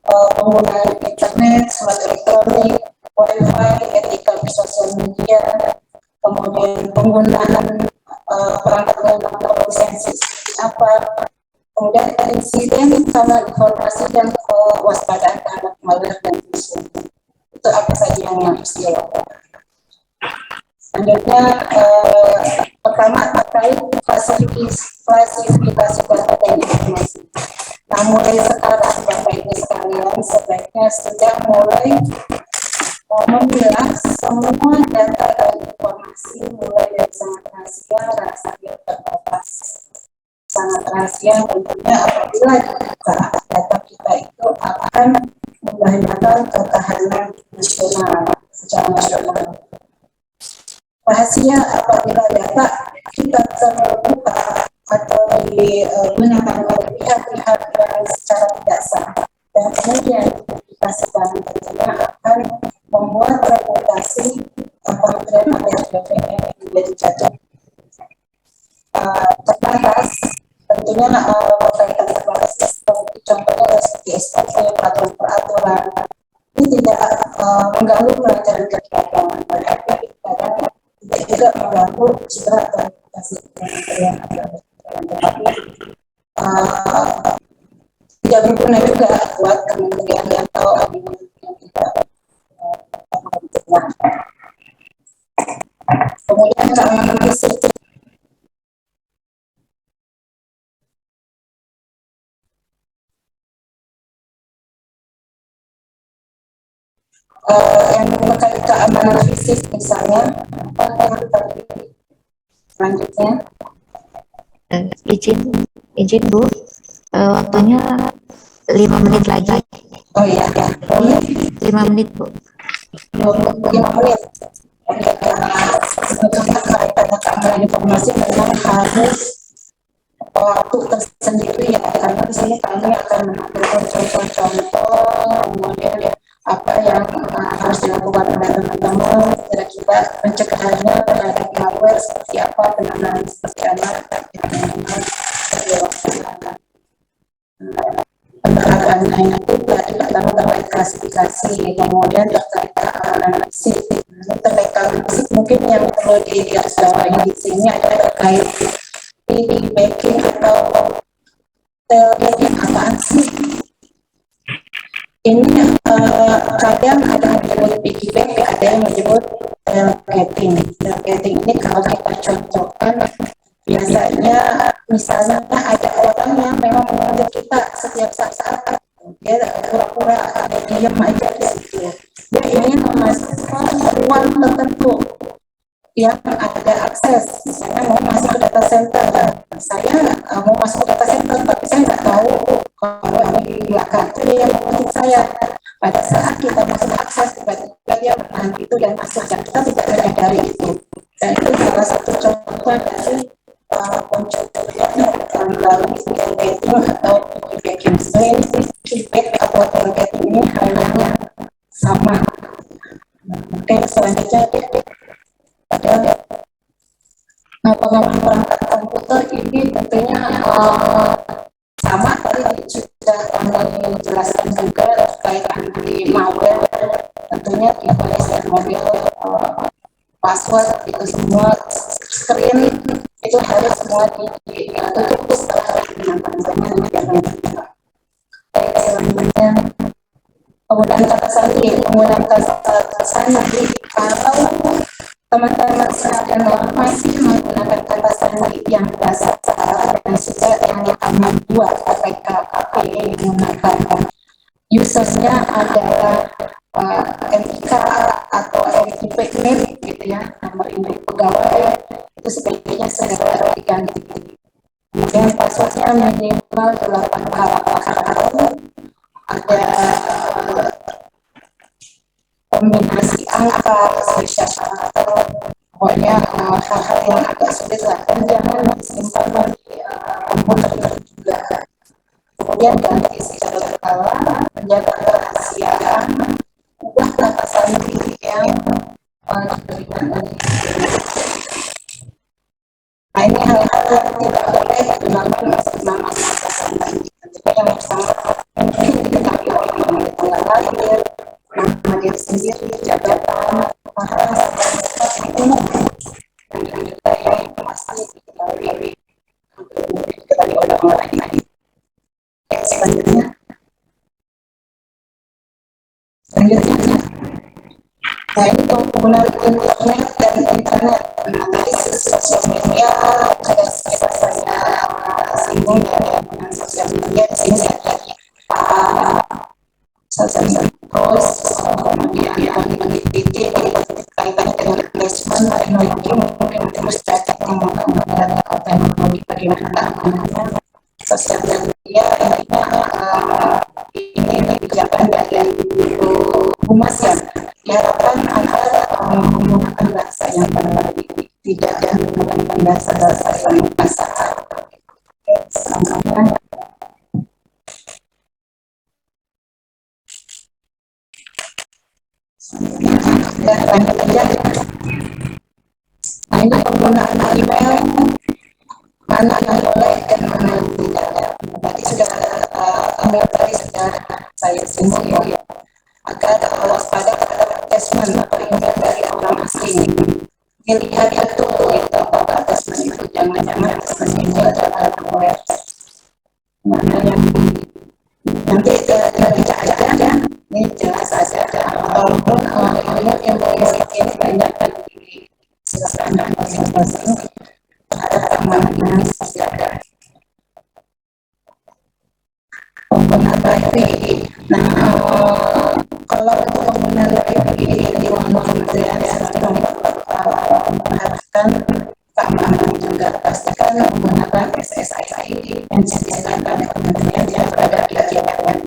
penggunaan internet, surat elektronik, wifi, etika sosial media, kemudian penggunaan perangkat dengan lisensi apa, kemudian insiden sama informasi dan kewaspadaan terhadap malware dan phishing. Itu apa saja yang harus dilakukan. Selanjutnya, pertama terkait klasifikasi data dan informasi. Nah, mulai sekarang Bapak Ibu sekalian sebaiknya sudah mulai memilah semua data dan informasi, mulai dari sangat rahasia terbatas. Sangat rahasia tentunya apabila data kita itu akan membahayakan ketahanan nasional secara nasional. Rahasia apabila data kita terbuka atau digunakan oleh pihak-pihak yang secara tidak sah dan kemudian dikasihkan, tentunya akan membuat reputasi Kementerian APR BPN menjadi cacat. Terbatas, tentunya berkaitan terbatas seperti contohnya seperti SOP, peraturan-peraturan ini tidak mengganggu kelancaran kegiatan, tetapi kadang tidak juga mengganggu citra dan reputasi Kementerian APR BPN. Tetapi tidak berguna juga buat kementerian atau yang tidak berguna. Kemudian keamanan fisik. Yang terkait keamanan fisik misalnya, selanjutnya. Izin Bu, waktunya 5 menit lagi. Oh iya, 5 menit Bu. 5 menit. Sebetulnya kaitan keamanan informasi memang harus waktu tersendiri ya, karena di sini kami akan memberikan contoh-contoh, kemudian apa yang harus dilakukan oleh teman-teman, kira-kira pencegahannya terhadap malware seperti apa, penanganan seperti apa, penerapannya itu pertama terkait klasifikasi, kemudian terkait keamanan fisik. Terkait keamanan fisik mungkin yang perlu digarisbawahi di sini adalah terkait backing atau teori apaan sih ini kadang ada yang menyebut piggyback, ada yang menyebut tailgating. Tailgating ini kalau kita contohkan, biasanya misalnya ada orang yang memang mengajar kita setiap saat, dia pura-pura diam aja di situ. Dia ingin memasukkan ruang tertentu yang ada akses, misalnya mau masuk ke data center, saya mau masuk ke data center, tapi saya nggak tahu kalau ini di belakang, jadi yang mengikuti saya. Pada saat kita masuk akses, tiba-tiba dia menahan itu dan masuk, dan kita tidak menyadari itu. Dan itu salah satu contoh dari munculnya melalui tailgating atau piggybacking. Selain feedback atau tailgating ini hanya sama. Oke, selanjutnya pada pengelolaan perangkat komputer ini tentunya sama tadi sudah kami jelaskan juga kaitan di malware, tentunya device dan mobil, password itu semua, screen itu harus semua ditutup setelah digunakan. Selanjutnya penggunaan kata sandi. Kalau teman-teman sedang masih menggunakan kata sandi yang dasar dan juga yang akan membuat APK menggunakan usernya adalah NIK atau NIK gitu ya, nomor induk pegawai, itu sebaiknya segera diganti. Kemudian passwordnya minimal 8 karakter, ada kombinasi angka, spesial karakter, pokoknya hal-hal yang agak sulit lah, dan jangan disimpan di komputer juga. Kemudian ganti secara berkala, menjaga kerahasiaan, ubah kata sandi yang diberikan tadi. Nah, ini hal-hal yang tidak boleh digunakan bersama kata sandi. Tentunya yang pertama mungkin diketahui oleh tanggal lahir, nama diri sendiri, jabatan, mahal, dan umum, dan juga yang pasti diketahui oleh orang lain. Selanjutnya, nah ini penggunaan internet dan internet. Nah, tadi sosial media, ada sekitar saya singgung ya, dengan sosial media di sini ada sosial media post, kemudian titik kaitannya dengan placement teknologi, mungkin terus data teknologi bagaimana sosial media ini kebijakan dari humas ya, diharapkan agar menggunakan bahasa yang benar, tidak menggunakan bahasa yang kasar. Selanjutnya, lanjut aja. Nah, ini penggunaan email, mana yang boleh dan mana yang tidak. Tadi sudah saya singgung ya, agar waspada terhadap attachment atau email dari orang asing. Dilihat betul itu apakah attachment itu, jangan-jangan attachment itu adalah malware. Mana yang nanti tidak aja, ini jelas saja. Walaupun yang ini banyak di silakan masing-masing ada keamanan sosial. Penggunaan wifi. Nah, kalau untuk penggunaan wifi di ruang kementerian sedang memperhatikan keamanan juga, pastikan menggunakan SSID yang disediakan oleh kementerian yang berada di jalan.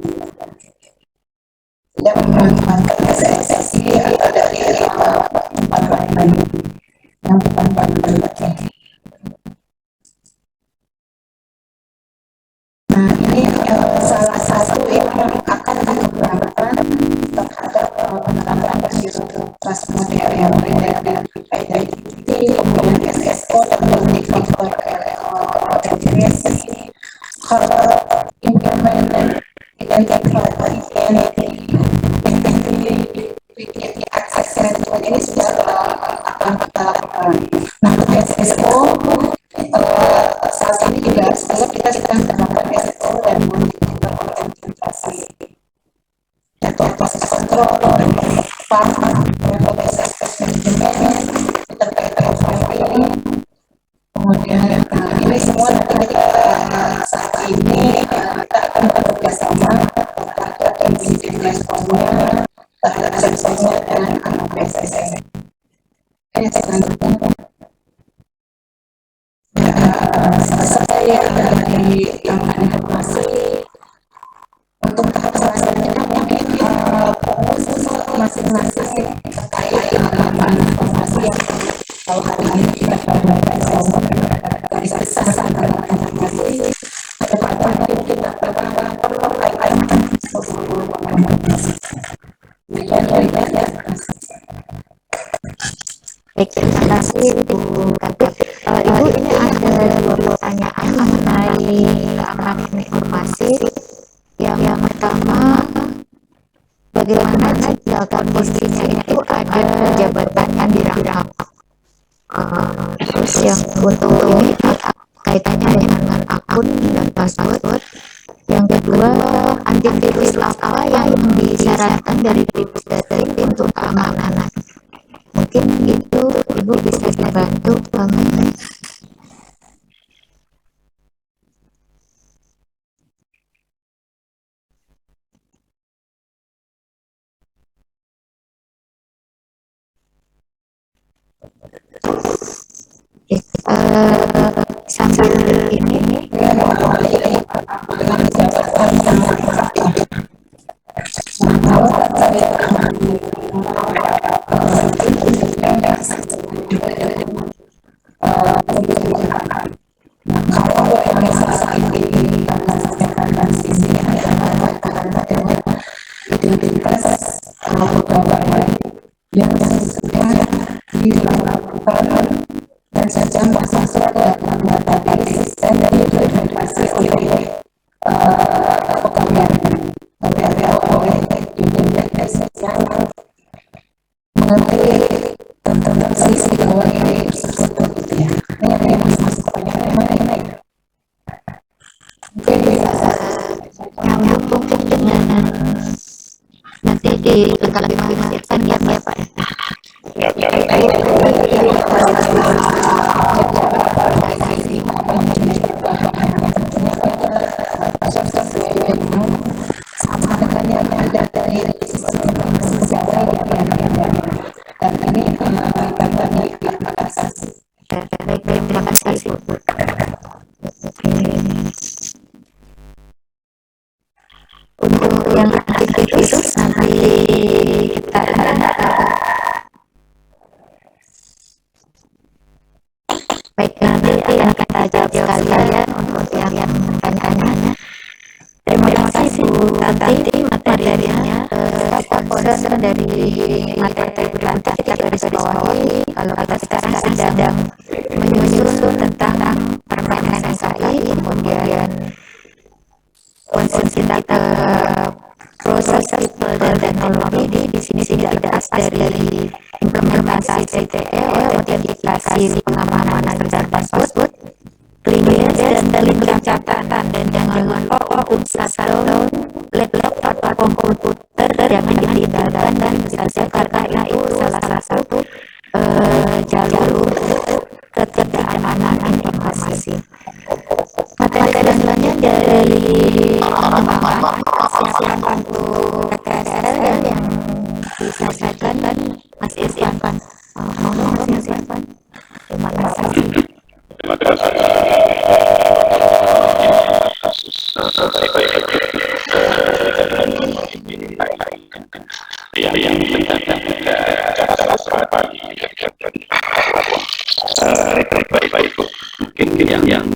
Tidak memanfaatkan SSID atau dari tempat lain yang bukan pribadi. Nah, ini salah satu yang akan digunakan terhadap penerapan trust model yang ada identity, kemudian SSO dan multi-factor authentication. Kalau implement identity access management ini sudah akan kita lakukan. Nah, untuk SSO saat ini juga sebenarnya kita sedang melakukan SSO dan multi-factor authentication. kontrol manajemen terkait profiling. Kemudian ini semua nanti saat ini kita akan bekerja sama terhadap insiden responnya, terhadap sensornya dan PSSS. Selanjutnya saya dari tambahan informasi untuk tahap selanjutnya mungkin fokus masing-masing terkait dengan informasi yang kalau hari ini kita garis besar informasi ke depan mungkin kita perlu item Baik, terima kasih Bu Kabit. Ibu, ini ada dua pertanyaan mengenai keamanan informasi. Yang pertama, bagaimana jika posisinya itu ada jabatan yang dirangkap? Terus yang untuk ini kaitannya dengan akun dan password. Yang kedua, antivirus apa yang disarankan dari Pusdatin untuk keamanan? Mungkin itu Ibu bisa dibantu kami. Sambil ini yang sudah dilakukan dan saja masuk ke dalam database dan diimplementasi oleh pegawai oleh database yang mengerti tentang sisi pegawai tersebut gitu ya. Ini yang masuk pertanyaan ini. Mungkin bisa nyambung dengan nanti di tanggal 5 September ya Pak. Sama dengan yang ada dari sistem sosial dan ini kaitannya dengan asasi. Baik, terima kasih Bu. Untuk yang aktivitas nanti kita baik, nanti akan kita jawab sekalian untuk yang pertanyaannya. Terima kasih Bu Tati materinya. Kita concern dari materi berlanjut kita garis bawahi kalau kita sekarang sedang menyusun tentang permainan SAI, kemudian concern kita ke proses people dan teknologi di sini tidak lepas dari implementasi CTE, autentifikasi pengamanan dan password, cleanliness dan link catatan, dan jangan lupa untuk shutdown laptop atau komputer jangan ditinggalkan dan saja karena itu salah satu jalur ketidakamanan informasi. Materi selanjutnya dari pengembangan persiapan untuk PTSL yang disampaikan dan Mas Irfan. Mas Irfan. Terima kasih. Terima kasih kasus yang mendatang baik mungkin yang lain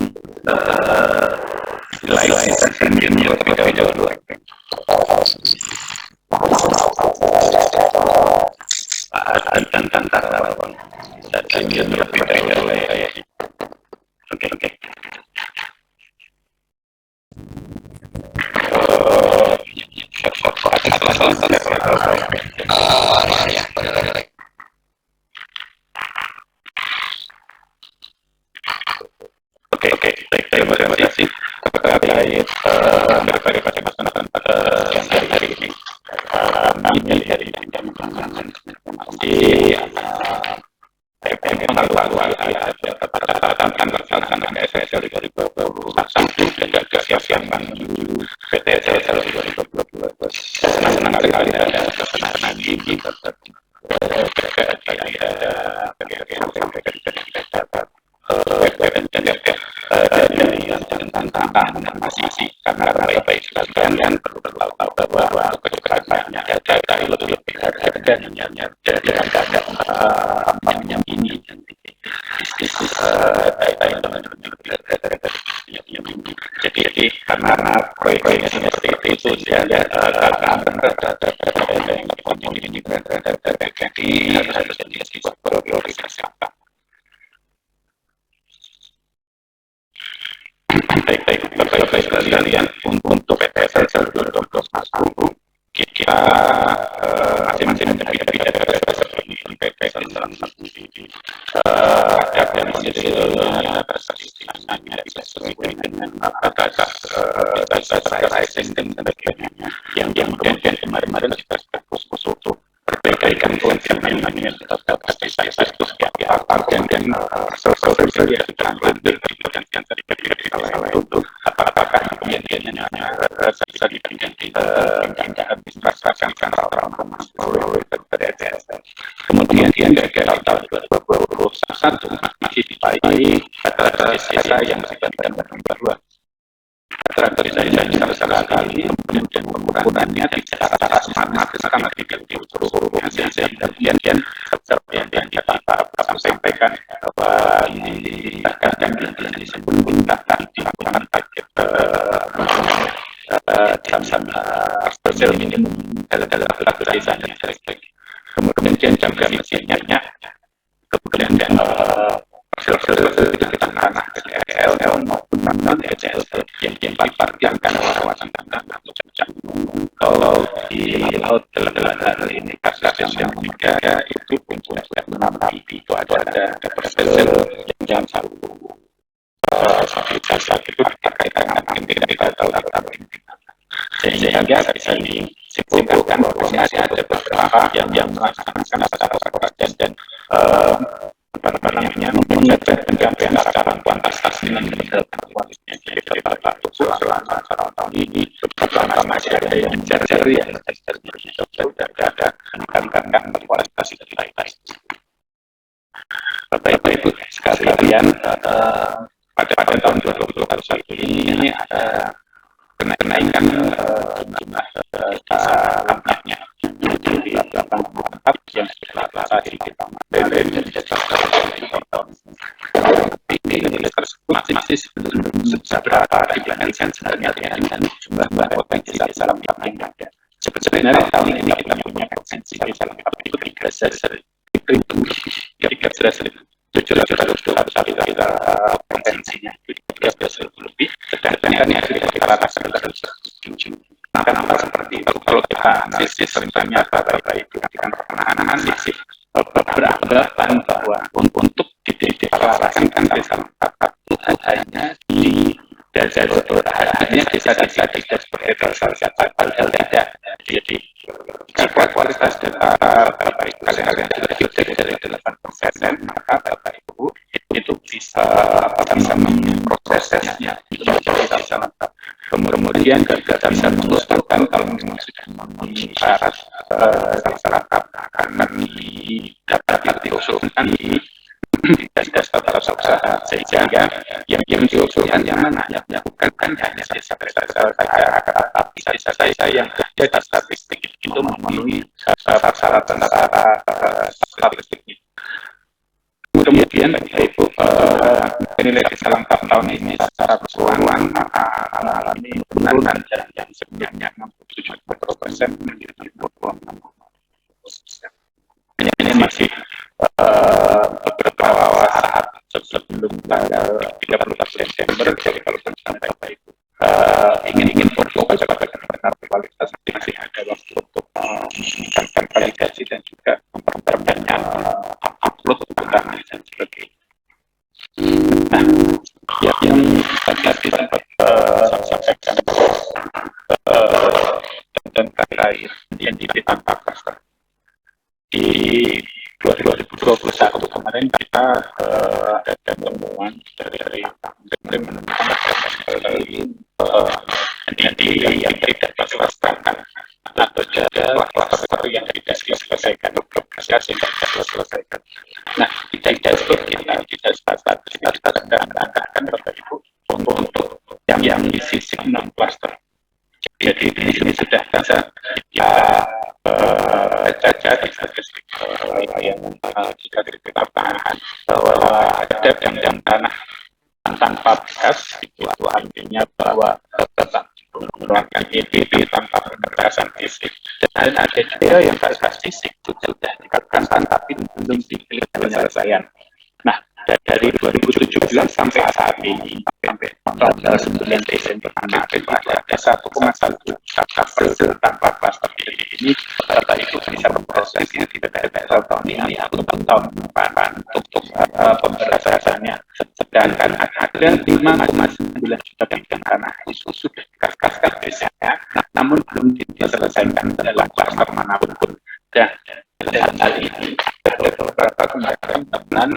Oke, baik, terima kasih terkait berbagai macam masukan yang hari ini. tentang pelaksanaan PTSL 2021 dan kesiapan menuju PTSL 2022. Senang sekali ada kesenangan ini tentang tantangan masing-masing karena baik sekalian perlu tahu bahwa kedepannya data lebih harga dari data ini bisnis data yang jadi karena proyeknya seperti itu ya data yang ini harus jadi sebuah prioritas apa. Baik sekalian untuk PTSL 2021 kita masing-masing menjadi seperti PTSL ada hasilnya statistiknya bisa sesuai dengan data rising dan sebagainya yang kemudian kemarin kita fokus untuk perbaikan konsep yang namanya data statistik dan sosial yang kita ambil dari yang tadi untuk apakah kemudian bisa diberikan administrasi orang kemudian tahun 2021 masih dipakai data yang dibandingkan dengan baru terakhir saya sekali kemudian penggunaannya secara sistematis karena tidak diukur hasil yang kita sampaikan bahwa ini akan disebut data dilakukan target sama hasil minimum dalam aplikasinya kemudian jangka mesinnya kemudian hasil itu kita tanah SL maupun non SL yang akan kawasan tanah kalau di laut dalam hal ini kasus yang ketiga itu untuk menambah itu ada persel yang satu saat itu terkait dengan kita tahu sehingga bisa disimpulkan bahwa masih ada beberapa yang melaksanakan secara dan mencapai pencapaian secara kuantitas dengan kualitasnya jadi selama tahun ini beberapa masih ada yang mencari yang sudah ada meningkatkan kualitas dari lain-lain. Bapak Ibu sekalian, pada tahun 2021 ini ada kenaikan jumlah angkanya jadi 84 yang sudah saat ini kita dari nilai tersebut masih belum seberapa dibandingkan sebenarnya dengan jumlah potensi salam yang ada. Sebenarnya tahun ini kita punya potensi salam itu 3.700 potensinya 13.000 lebih sedangkan yang kita rasakan adalah 7. Kenapa seperti itu? Kalau kita analisis rencananya Bapak Ibu kan pernah analisis beberapa bahwa untuk dideklarasikan kan salam itu hanya di dasar hanya bisa seperti dasar padahal tidak. Jadi jika kualitas data Bapak Ibu kalian sudah dari 8%, maka Bapak Ibu itu bisa memprosesnya bisa lengkap. Kemudian juga bisa mengusulkan kalau memang sudah memenuhi syarat karena dapat diusulkan di dasar usaha sehingga yang diusulkan yang mana yang bukan hanya desa-desa tapi saya yang data statistik itu memenuhi syarat statistik. Kemudian Ibu nilai lengkap tahun ini secara keseluruhan mengalami penurunan yang sebenarnya 67% menjadi 26%. Ini masih beberapa saat sebelum tanggal 30 Desember. Jadi kalau sampai Bapak Ibu ingin fokus pada kualitas masih ada waktu untuk meningkatkan validasi dan juga memperbanyak upload tentang dan sebagainya. Nah, yang tadi sempat sampaikan tentang terkait yang ditambahkan di 2021 kemarin kita ada temuan dari menemukan yang tidak terselesaikan atau ada kluster yang tidak diselesaikan, tugas yang tidak diselesaikan. Nah, kita tidak sepakat kita katakan Bapak Ibu untuk yang di sisi 6 kluster. Jadi di sini sudah bisa kita baca di layanan kita pertanahan bahwa ada bidang tanah tanpa bekas, itu artinya bahwa tetap mengeluarkan EBB tanpa kekerasan fisik, dan ada juga yang bekas fisik itu sudah dikatakan tapi belum dipilih penyelesaian. Nah, dari 2017 sampai saat ini, sampai tanggal 9 Desember kemarin, ada 1,1 kasus tanpa klaster ini. Bapak Ibu bisa memproses ini tidak ada tahun ini atau tahun depan untuk pemberatasannya. Sedangkan ada 5,9 juta bidang tanah itu sudah dikasihkan biasanya, namun belum diselesaikan dalam klaster manapun. Dan hal ini beberapa kemarin teman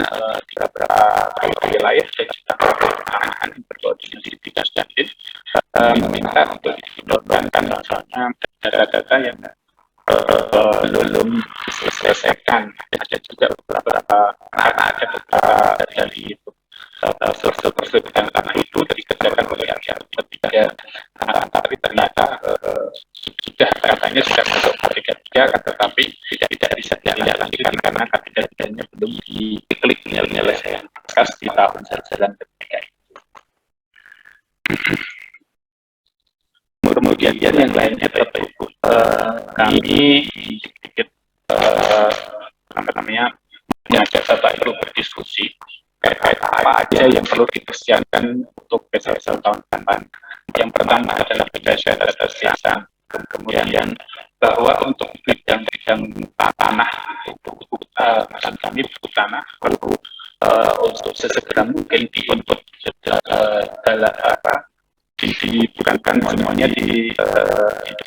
di beberapa wilayah dan juga perusahaan yang berkoordinasi di Dinas Dandim meminta untuk didorongkan misalnya data-data yang belum diselesaikan. Ada juga beberapa karena ada beberapa dari survei bidang tanah itu dikerjakan oleh yang ketiga, tapi ternyata sudah katanya sudah masuk K3, tetapi tidak bisa dilanjutkan karena K3-nya belum diklik penyelesaian bekas di tahun jalan ketiga. Kemudian yang lainnya Bapak Ibu, kami sedikit mengajak Bapak Ibu berdiskusi terkait apa aja yang perlu dipersiapkan untuk PSSL tahun depan. Yang pertama adalah berdasarkan data siasan, kemudian bahwa untuk bidang-bidang tanah maksud kami buku tanah perlu untuk sesegera mungkin diinput dalam dibukankan semuanya di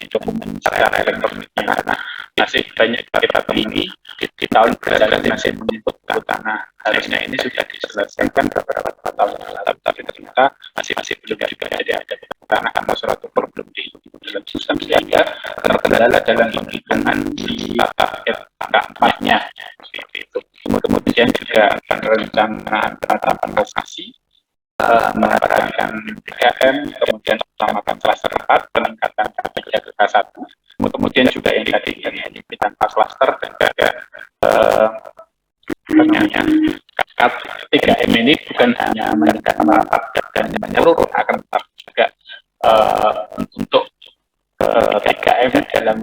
dokumen secara elektroniknya, karena masih banyak kita temui di tahun berjalan masih menyebut tanah. Harusnya ini sudah diselesaikan beberapa tahun lalu, tapi ternyata masih belum juga ada tanah atau surat tur belum di dalam sistem, sehingga terkendala dalam penghitungan di keempatnya seperti itu. Kemudian juga perencanaan penetapan lokasi, memperhatikan 3M, kemudian utamakan klaster 4, peningkatan K3 ke K1, kemudian juga yang tadi ini tanpa klaster dan juga K3M ini bukan hanya meningkatkan merapat dan menyeluruh, akan tetap juga untuk 3M dalam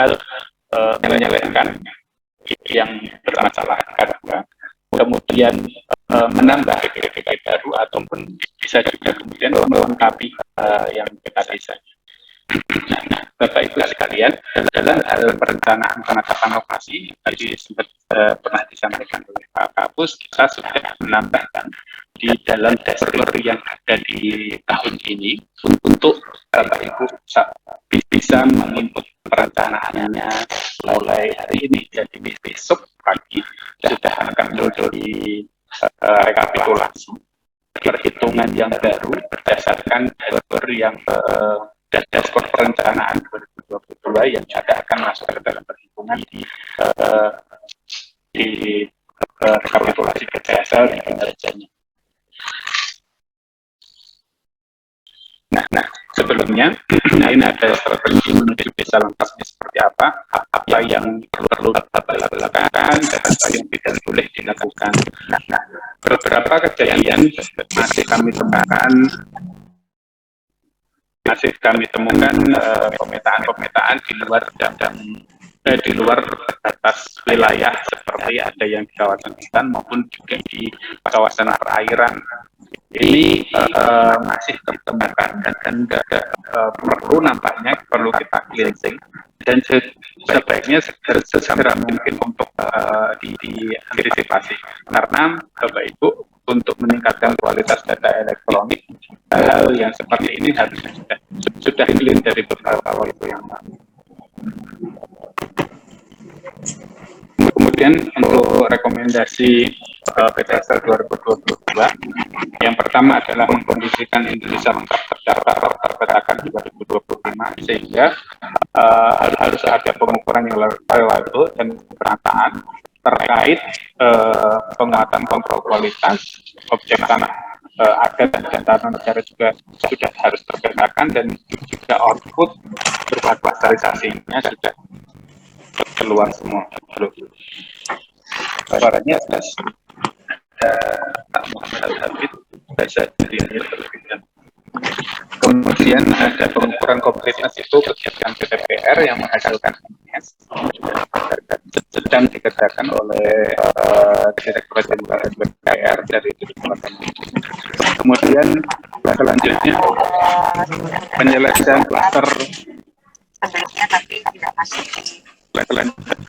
hal menyelesaikan yang bermasalah, kemudian menambah PPP baru ataupun bisa juga kemudian melengkapi yang kita bisa. Nah, Bapak Ibu sekalian, dalam hal perencanaan penetapan lokasi tadi sempat pernah disampaikan oleh Pak Kapus, kita sudah menambahkan di dalam dashboard yang ada di tahun ini untuk Bapak Ibu bisa menginput perencanaannya mulai hari ini. Jadi besok pagi sudah akan muncul di rekapitulasi perhitungan yang baru berdasarkan dashboard yang dashboard perencanaan 2022 yang juga akan masuk ke dalam perhitungan di rekapitulasi PSSL dan kinerjanya. Nah, sebelumnya ini ada strategi menuju desa lengkapnya seperti apa yang perlu Bapak lakukan dan apa yang tidak boleh dilakukan. Nah, beberapa kejadian masih kami temukan pemetaan di luar batas wilayah, seperti ada yang di kawasan hutan maupun juga di kawasan perairan. Ini masih ditemukan dan nampaknya perlu kita cleansing dan sebaiknya sesegera mungkin untuk diantisipasi, karena Bapak Ibu untuk meningkatkan kualitas data elektronik, hal yang seperti ini harusnya sudah clean dari beberapa waktu yang lalu. Kemudian untuk rekomendasi PTSL 2022. Yang pertama adalah mengkondisikan Indonesia terpetakan 2025 sehingga harus ada pengukuran yang reliable dan perataan terkait penguatan kontrol kualitas objek tanah adat dan tanah negara juga sudah harus terpetakan, dan juga output berupa klasterisasinya sudah keluar semua. Suaranya jelas. Pak Muhammad Al-Habib bisa dilihat terlebih dahulu. Kemudian ada pengukuran kompleksitas itu kegiatan PTPR yang menghasilkan INS sedang dikerjakan oleh Direktur Jenderal SPPR dari Direktorat. Kemudian selanjutnya penyelesaian klaster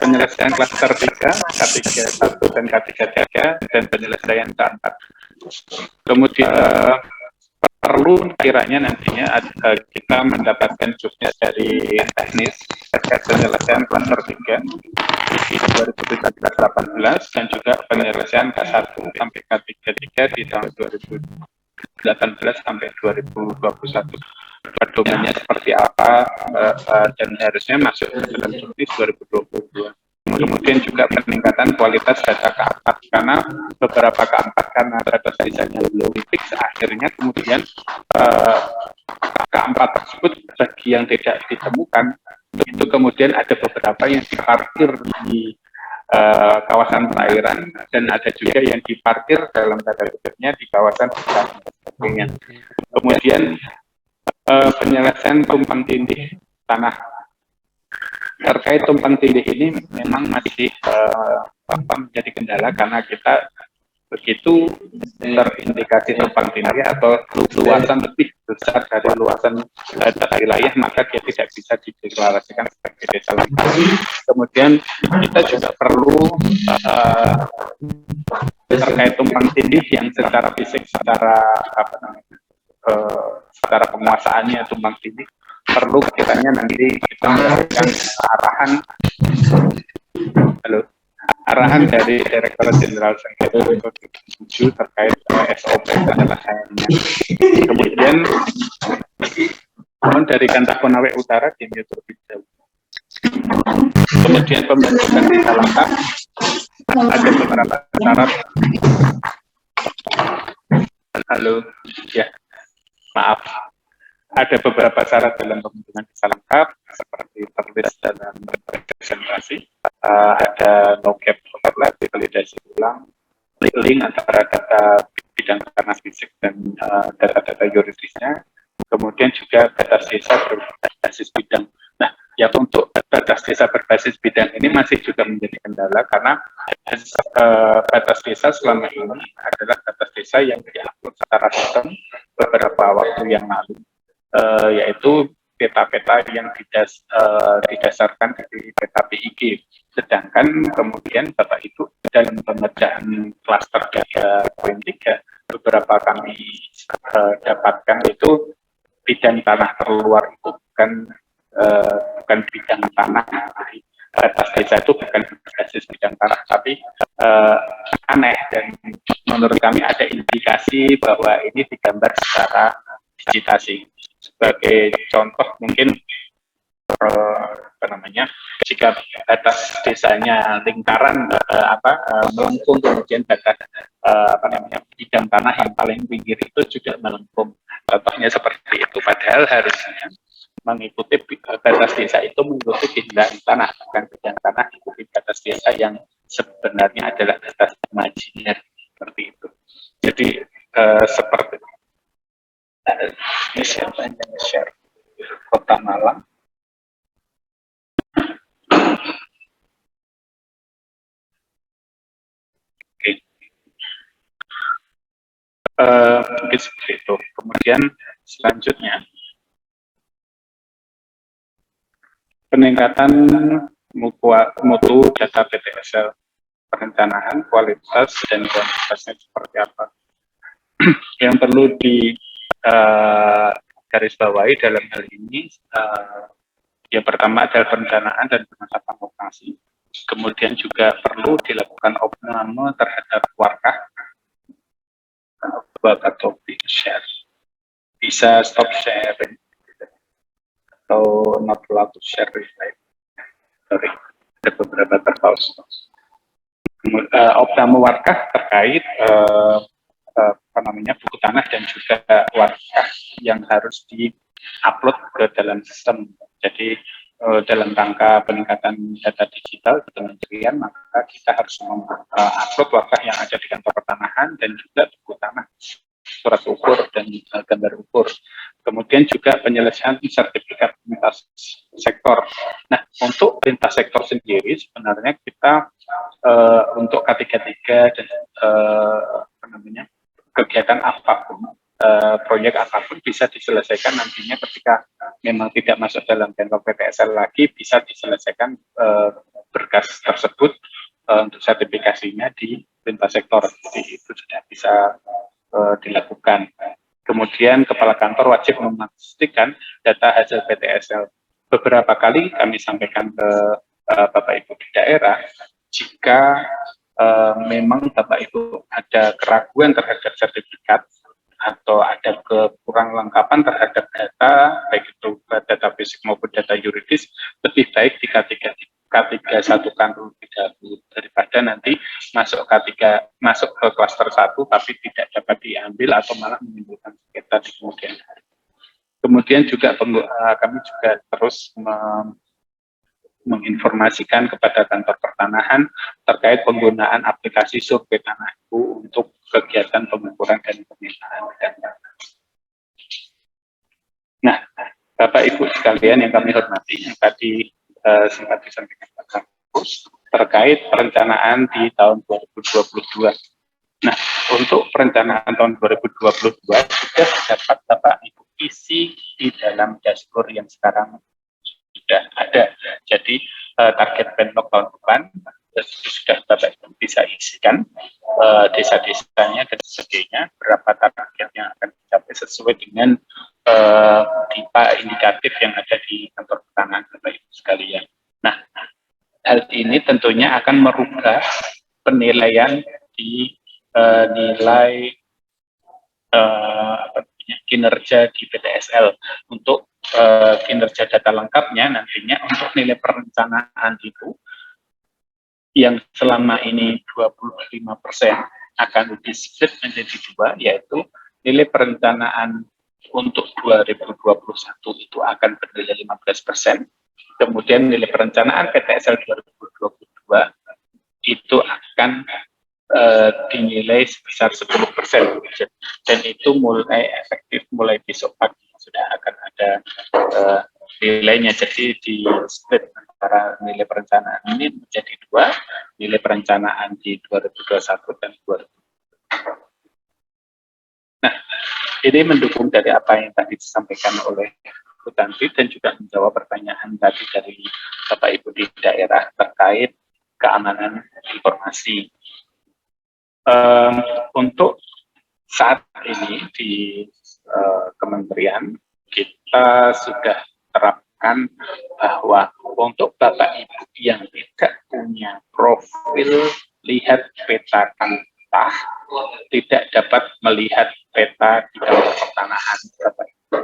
penyelesaian klaster 3, K31 dan K33 dan penyelesaian K4. Kemudian perlu kiranya nantinya kita mendapatkan jobdesk dari teknis terkait penyelesaian klaster 3 di 2018 dan juga penyelesaian K1 sampai K33 di tahun 2018 sampai 2021. Pedomannya seperti apa dan harusnya masuk ke dalam jobdesk 2022. Kemudian juga peningkatan kualitas data K4, karena beberapa K4 karena data size-nya belum fix, akhirnya kemudian K4 tersebut bagi yang tidak ditemukan itu kemudian ada beberapa yang diparkir di kawasan perairan, dan ada juga yang diparkir dalam tanda kutipnya di kawasan hutan dan sebagainya. Kemudian penyelesaian tumpang tindih tanah. Terkait tumpang tindih ini memang masih menjadi kendala karena kita begitu terindikasi tumpang tindih atau luasan lebih besar dari luasan wilayah, maka dia tidak bisa dideklarasikan sebagai desa lengkap. Kemudian kita juga perlu terkait tumpang tindih yang secara fisik, secara secara penguasaannya tumpang tindih, perlu kiranya nanti kita memberikan arahan dari Direktorat Jenderal Sengketa 7 terkait SOP penyelesaiannya. Kemudian dari Kantah Konawe Utara di terlebih dahulu. Kemudian pembentukan desa lengkap, ada beberapa syarat. Maaf. Ada beberapa syarat dalam pembentukan desa lengkap seperti tertulis dalam presentasi, ada no gap overlap, validasi ulang, link antara data bidang tanah fisik dan data-data yuridisnya, kemudian juga batas desa berbasis bidang. Nah, yang untuk batas desa berbasis bidang ini masih juga menjadi kendala karena batas desa selama ini adalah batas desa yang diupload secara sistem beberapa waktu yang lalu. Yaitu peta-peta yang didasarkan dari peta PIG. Sedangkan kemudian Bapak Ibu dalam pengerjaan klaster 3.3 beberapa kami dapatkan itu bidang tanah terluar itu bukan bidang tanah. Jadi batas desa itu bukan berbasis bidang tanah, tapi aneh, dan menurut kami ada indikasi bahwa ini digambar secara digitasi. Sebagai contoh mungkin jika batas desanya lingkaran melengkung, kemudian batas bidang tanah yang paling pinggir itu juga melengkung. Contohnya seperti itu. Padahal harusnya mengikuti batas desa itu mengikuti bidang tanah, bukan bidang tanah ikuti batas desa yang sebenarnya adalah batas imajiner seperti itu. Jadi seperti ini siapa yang share Kota Malang? Oke. Mungkin seperti itu. Kemudian selanjutnya peningkatan mutu data PTSL, perencanaan, kualitas dan kuantitasnya seperti apa. Yang perlu di garis bawahi dalam hal ini, yang pertama adalah perencanaan dan penetapan lokasi. Kemudian juga perlu dilakukan opname terhadap warkah atau share. Bisa stop sharing atau not allowed to share reply. Sorry, ada beberapa terpaus. Opname warkah terkait buku tanah dan juga warkah yang harus di-upload ke dalam sistem. Jadi dalam rangka peningkatan data digital di kementerian, maka kita harus upload warkah yang ada di kantor pertanahan dan juga buku tanah, surat ukur dan gambar ukur. Kemudian juga penyelesaian sertifikat lintas sektor. Nah, untuk lintas sektor sendiri sebenarnya kita untuk K33 dan kegiatan apapun, proyek apapun bisa diselesaikan nantinya ketika memang tidak masuk dalam Pemprov PTSL lagi, bisa diselesaikan berkas tersebut untuk sertifikasinya di lintas sektor. Jadi itu sudah bisa dilakukan. Kemudian kepala kantor wajib memastikan data hasil PTSL. Beberapa kali kami sampaikan ke Bapak Ibu di daerah, jika memang Bapak Ibu ada keraguan terhadap sertifikat atau ada kekurang lengkapan terhadap data, baik itu data fisik maupun data yuridis, lebih baik di K31 terlebih dahulu daripada nanti masuk masuk ke klaster 1 tapi tidak dapat diambil atau malah menimbulkan sengketa di kemudian hari. Kemudian juga kami juga terus menginformasikan kepada kantor pertanahan terkait penggunaan aplikasi survei tanah itu untuk kegiatan pengukuran dan pemetaan data. Nah, Bapak Ibu sekalian yang kami hormati, yang tadi sempat disampaikan Pak Kampus terkait perencanaan di tahun 2022. Nah, untuk perencanaan tahun 2022 sudah dapat Bapak Ibu isi di dalam dashboard yang sekarang sudah ada. Jadi target Pemprov tahun depan sudah Bapak Ibu bisa isikan desa-desanya dan sebagainya, berapa target yang akan dicapai sesuai dengan tipe indikatif yang ada di kantor pertanahan Bapak Ibu sekalian. Nah, hal ini tentunya akan merubah penilaian di nilai kinerja di PTSL. Untuk kinerja data lengkapnya nantinya untuk nilai perencanaan itu yang selama ini 25% akan di-split menjadi dua, yaitu nilai perencanaan untuk 2021 itu akan bernilai 15%, kemudian nilai perencanaan PTSL 2022 itu akan dinilai sebesar 10%, dan itu mulai efektif mulai besok pagi sudah akan ada nilainya. Jadi di split antara nilai perencanaan ini menjadi dua, nilai perencanaan di 2021 dan 2022. Nah, ini mendukung dari apa yang tadi disampaikan oleh Bu Tanti dan juga menjawab pertanyaan tadi dari Bapak Ibu di daerah terkait keamanan informasi. Untuk saat ini di kementerian kita sudah terapkan bahwa untuk Bapak Ibu yang tidak punya profil lihat peta kantah tidak dapat melihat peta di kantor pertanahan Bapak Ibu.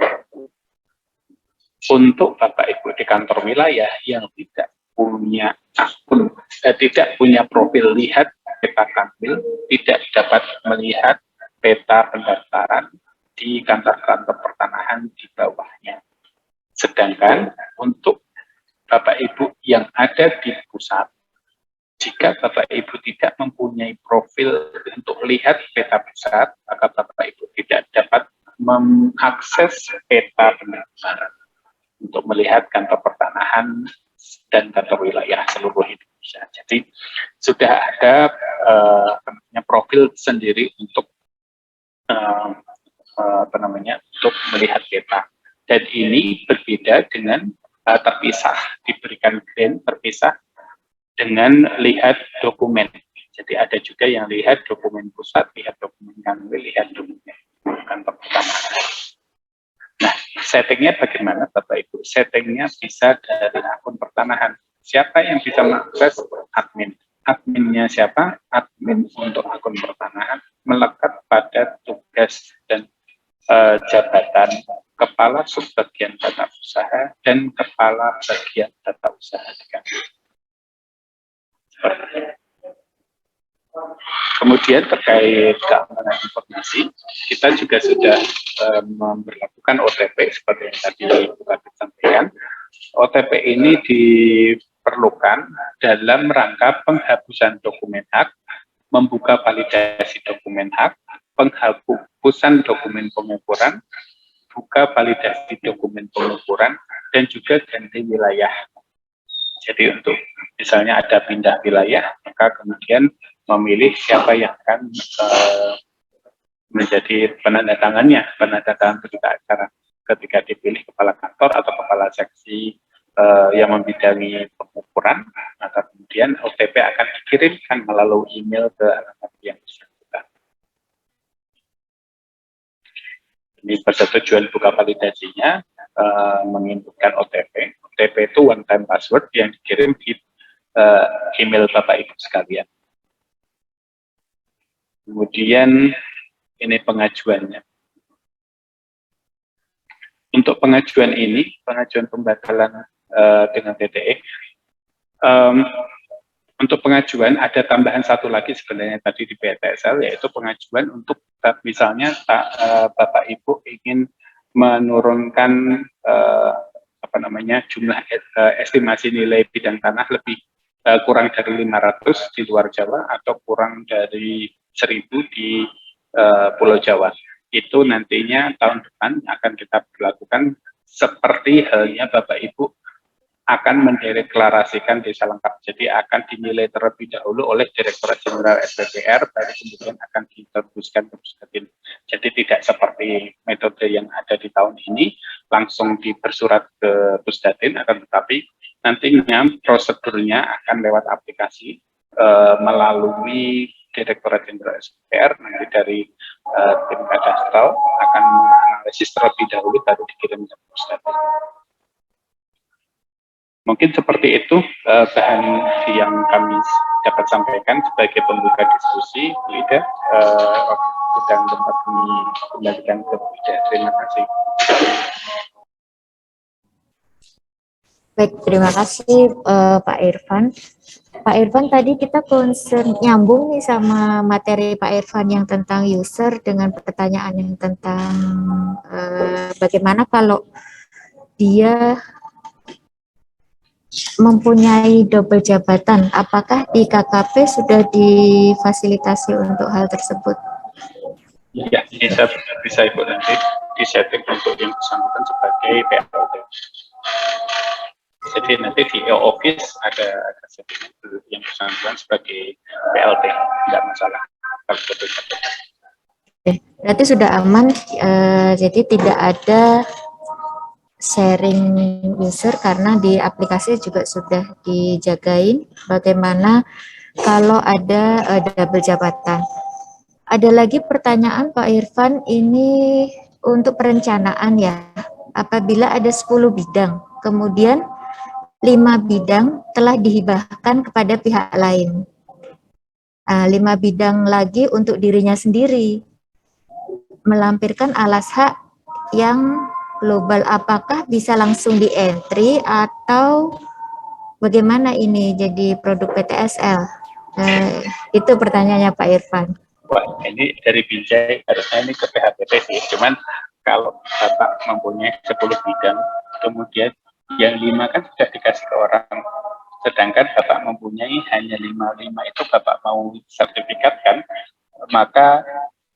Untuk Bapak Ibu di kantor wilayah yang tidak punya akun, tidak punya profil lihat peta kanwil, tidak dapat melihat peta pendaftaran di kantor-kantor pertanahan di bawahnya. Sedangkan untuk Bapak Ibu yang ada di pusat, jika Bapak Ibu tidak mempunyai profil untuk lihat peta pusat, maka Bapak Ibu tidak dapat mengakses peta pendaftaran untuk melihat kantor pertanahan dan kantor wilayah seluruh Indonesia. Jadi sudah ada profil sendiri untuk untuk melihat peta, dan ini berbeda dengan terpisah, diberikan grant terpisah dengan lihat dokumen. Jadi ada juga yang lihat dokumen pusat, lihat dokumen kanwil, lihat dokumen kantor pertanahan. Nah, settingnya bagaimana Bapak Ibu? Settingnya bisa dari akun pertanahan. Siapa yang bisa mengakses admin? Adminnya siapa? Admin untuk akun pertanahan melekat pada tugas dan jabatan kepala subbagian tata usaha dan kepala bagian tata usaha di kantor. Kemudian terkait keamanan informasi, kita juga sudah memperlakukan OTP seperti yang tadi kita sampaikan. OTP ini diperlukan dalam rangka penghapusan dokumen hak, membuka validasi dokumen hak, penghapusan dokumen pengukuran, buka validasi dokumen pengukuran, dan juga ganti wilayah. Jadi untuk misalnya ada pindah wilayah, maka kemudian memilih siapa yang akan menjadi penandatangan berita acara ketika dipilih kepala kantor atau kepala seksi yang membidangi pengukuran, maka kemudian OTP akan dikirimkan melalui email ke alamat yang bersangkutan. Ini persetujuan buka validasinya menginputkan OTP. OTP itu one time password yang dikirim di email Bapak Ibu sekalian. Kemudian ini pengajuannya. Untuk pengajuan ini, pengajuan pembatalan dengan TTE, untuk pengajuan ada tambahan satu lagi sebenarnya tadi di PTSL, yaitu pengajuan untuk misalnya Bapak Ibu ingin menurunkan jumlah estimasi nilai bidang tanah lebih kurang dari 500 di luar Jawa atau kurang dari 1000 di Pulau Jawa. Itu nantinya tahun depan akan kita berlakukan seperti halnya Bapak Ibu akan mendeklarasikan desa lengkap. Jadi akan dinilai terlebih dahulu oleh Direktorat Jenderal SPPR, baru kemudian akan diteruskan ke Pusdatin. Jadi tidak seperti metode yang ada di tahun ini, langsung dibersurat ke Pusdatin, akan tetapi nantinya prosedurnya akan lewat aplikasi melalui Direktorat Jenderal SPPR, nanti dari tim kadastral akan menganalisis terlebih dahulu baru dikirim ke Pusdatin. Mungkin seperti itu bahan yang kami dapat sampaikan sebagai pembuka diskusi. Lida, dan tempat kami kembalikan ke Lida. Terima kasih. Baik, terima kasih Pak Irfan. Pak Irfan, tadi kita concern nyambung nih sama materi Pak Irfan yang tentang user dengan pertanyaan yang tentang bagaimana kalau dia mempunyai double jabatan, apakah di KKP sudah difasilitasi untuk hal tersebut? Ya, bisa Ibu nanti disetting untuk yang bersangkutan sebagai PLT. Jadi nanti di office ada settingan yang bersangkutan sebagai PLT, tidak masalah. Oke, berarti sudah aman, jadi tidak ada sharing user karena di aplikasi juga sudah dijagain. Bagaimana kalau ada double jabatan? Ada lagi pertanyaan Pak Irfan, ini untuk perencanaan ya. Apabila ada 10 bidang, kemudian 5 bidang telah dihibahkan kepada pihak lain. 5 bidang lagi untuk dirinya sendiri. Melampirkan alas hak yang global, apakah bisa langsung di entry atau bagaimana ini jadi produk PTSL? Itu pertanyaannya Pak Irfan. Wah, ini dari Binjai harusnya ini ke PHBP sih. Cuman kalau Bapak mempunyai 10 bidang, kemudian yang 5 kan sudah dikasih ke orang, sedangkan Bapak mempunyai hanya 5 itu Bapak mau sertifikat kan, maka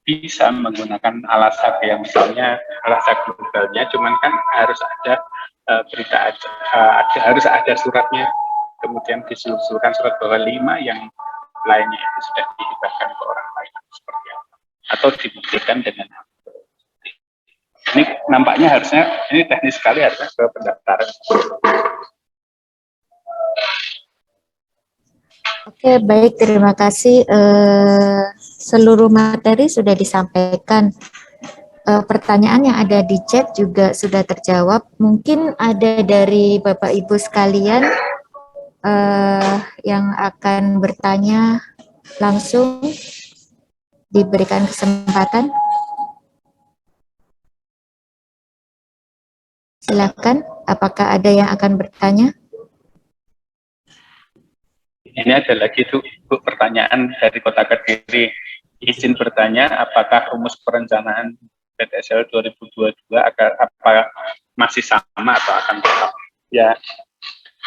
bisa menggunakan alas hak yang misalnya alas hak globalnya, cuman kan harus ada berita harus ada suratnya, kemudian disusulkan surat bahwa 5 yang lainnya itu sudah dihibahkan ke orang lain seperti apa, atau dibuktikan dengan apa. Ini nampaknya harusnya ini teknis sekali, harusnya ke pendaftaran. Oke, baik, terima kasih. Seluruh materi sudah disampaikan. Pertanyaan yang ada di chat juga sudah terjawab. Mungkin ada dari Bapak Ibu sekalian yang akan bertanya langsung diberikan kesempatan. Silakan, apakah ada yang akan bertanya? Ini ada lagi Bu, pertanyaan dari Kota Kediri. Izin bertanya, apakah rumus perencanaan PTSL 2022 apa masih sama atau akan tetap? Ya,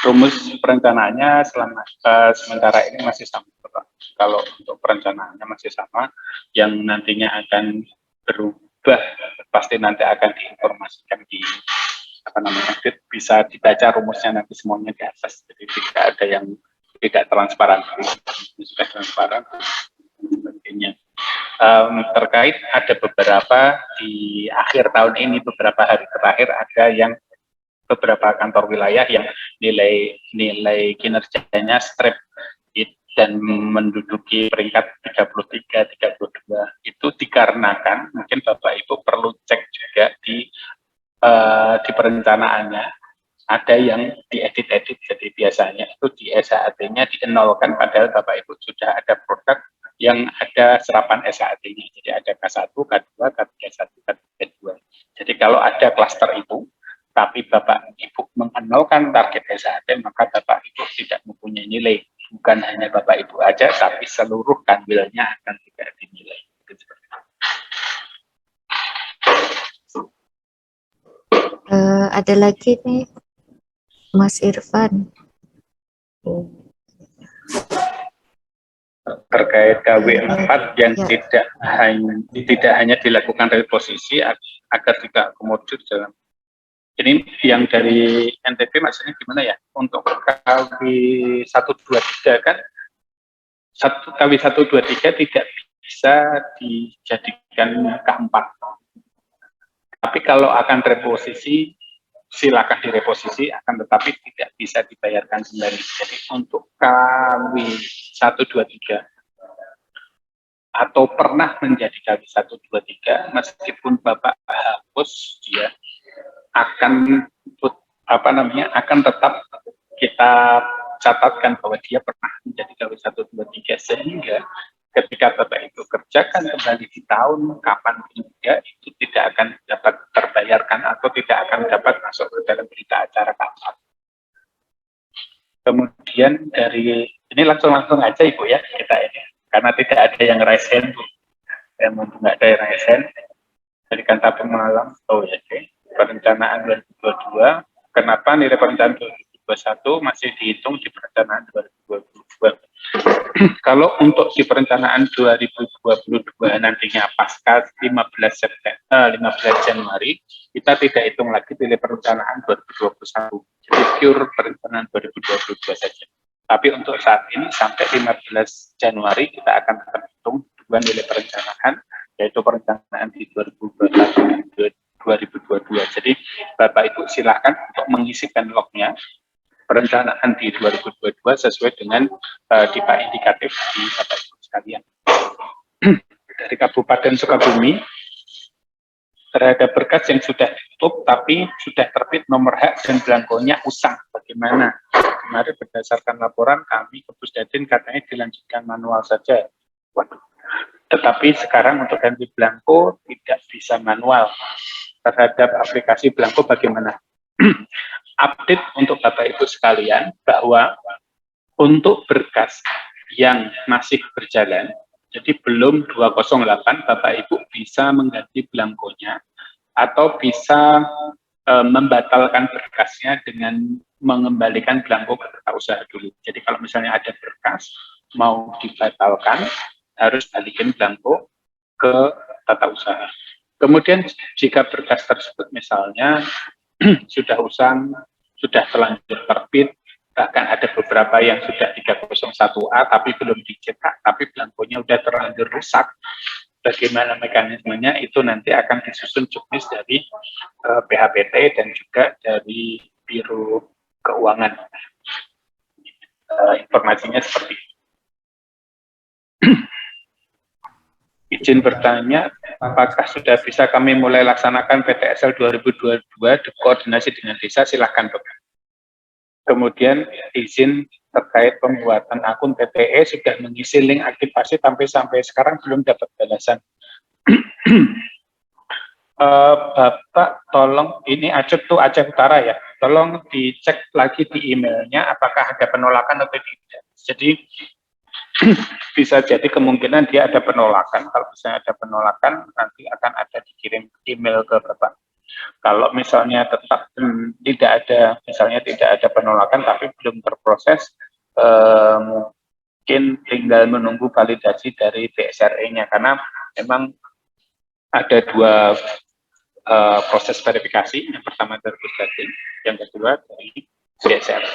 rumus perencanaannya sementara ini masih sama, Pak. Kalau untuk perencanaannya masih sama, yang nantinya akan berubah pasti nanti akan diinformasikan di bisa dibaca rumusnya nanti semuanya di atas. Jadi tidak ada yang tidak transparan, sudah transparan. Sebagainya. Terkait ada beberapa di akhir tahun ini, beberapa hari terakhir ada yang beberapa kantor wilayah yang nilai kinerjanya strip dan menduduki peringkat 33, 32. Itu dikarenakan mungkin Bapak Ibu perlu cek juga di perencanaannya ada yang diedit-edit, jadi biasanya itu di SHAT-nya dienolkan padahal Bapak Ibu sudah ada produk yang ada serapan SHAT-nya, jadi ada K1, K2, K31, K32. Jadi kalau ada klaster itu, tapi Bapak Ibu mengenolkan target SHAT, maka Bapak Ibu tidak mempunyai nilai. Bukan hanya Bapak Ibu aja, tapi seluruh kanwilnya akan tidak dinilai. Ada lagi nih, Mas Irfan. Terkait KW4 yang tidak hanya dilakukan reposisi agar tidak akomodir dalam ini yang dari NTB maksudnya gimana ya? Untuk KW 123 kan KW 123 tidak bisa dijadikan K4. Tapi kalau akan reposisi, silakan direposisi, akan tetapi tidak bisa dibayarkan kembali. Jadi untuk KW 123 atau pernah menjadi KW 123, meskipun Bapak hapus, dia akan akan tetap kita catatkan bahwa dia pernah menjadi KW 123, sehingga ketika Bapak Ibu kerjakan kembali di tahun kapan juga itu tidak akan dapat terbayarkan atau tidak akan dapat masuk ke dalam berita acara kapan. Kemudian dari ini langsung aja Ibu ya kita ini, karena tidak ada yang raise hand, Bu. Mumpung nggak ada yang raise hand, berikan tabung malam. Oh ya, oke. Perencanaan 2022, kenapa nilai perencanaan 2021 masih dihitung di perencanaan 2022? Kalau untuk di perencanaan 2022 nantinya pasca 15 Januari, kita tidak hitung lagi nilai perencanaan 2021. Jadi pure perencanaan 2022 saja. Tapi untuk saat ini sampai 15 Januari kita akan hitung dua nilai perencanaan, yaitu perencanaan di 2021 dan 2022. Jadi Bapak Ibu silakan untuk mengisikan lognya perencanaan di 2022 sesuai dengan tipe indikatif di Bapak Ibu sekalian. Dari Kabupaten Sukabumi, terhadap berkas yang sudah ditutup tapi sudah terbit nomor hak dan blankonya usang, bagaimana? Kemarin berdasarkan laporan kami ke Pusdatin katanya dilanjutkan manual saja. Waduh. Tetapi sekarang untuk ganti blanko tidak bisa manual. Terhadap aplikasi blanko bagaimana? Update untuk Bapak Ibu sekalian bahwa untuk berkas yang masih berjalan, jadi belum 208, Bapak Ibu bisa mengganti blankonya atau bisa membatalkan berkasnya dengan mengembalikan blanko ke tata usaha dulu. Jadi kalau misalnya ada berkas mau dibatalkan, harus balikin blanko ke tata usaha. Kemudian jika berkas tersebut misalnya sudah usang, sudah terlanjur terbit, bahkan ada beberapa yang sudah 301A tapi belum dicetak, tapi blankonya sudah terlanjur rusak, bagaimana mekanismenya itu nanti akan disusun juknis dari PHPT dan juga dari Biro Keuangan. Informasinya seperti itu. Izin bertanya, apakah sudah bisa kami mulai laksanakan PTSL 2022 koordinasi dengan desa? Silahkan, Bapak. Kemudian izin terkait pembuatan akun PTE sudah mengisi link aktivasi tapi sampai sekarang belum dapat balasan. Bapak tolong, ini Aceh tuh Aceh Utara ya, tolong dicek lagi di emailnya apakah ada penolakan atau tidak. Jadi bisa jadi kemungkinan dia ada penolakan. Kalau misalnya ada penolakan, nanti akan ada dikirim email ke Bapak. Kalau misalnya tetap tidak ada, misalnya tidak ada penolakan tapi belum terproses, mungkin tinggal menunggu validasi dari BSRE-nya, karena memang ada dua proses verifikasi, yang pertama dari Pusdatin, yang kedua dari BSRE.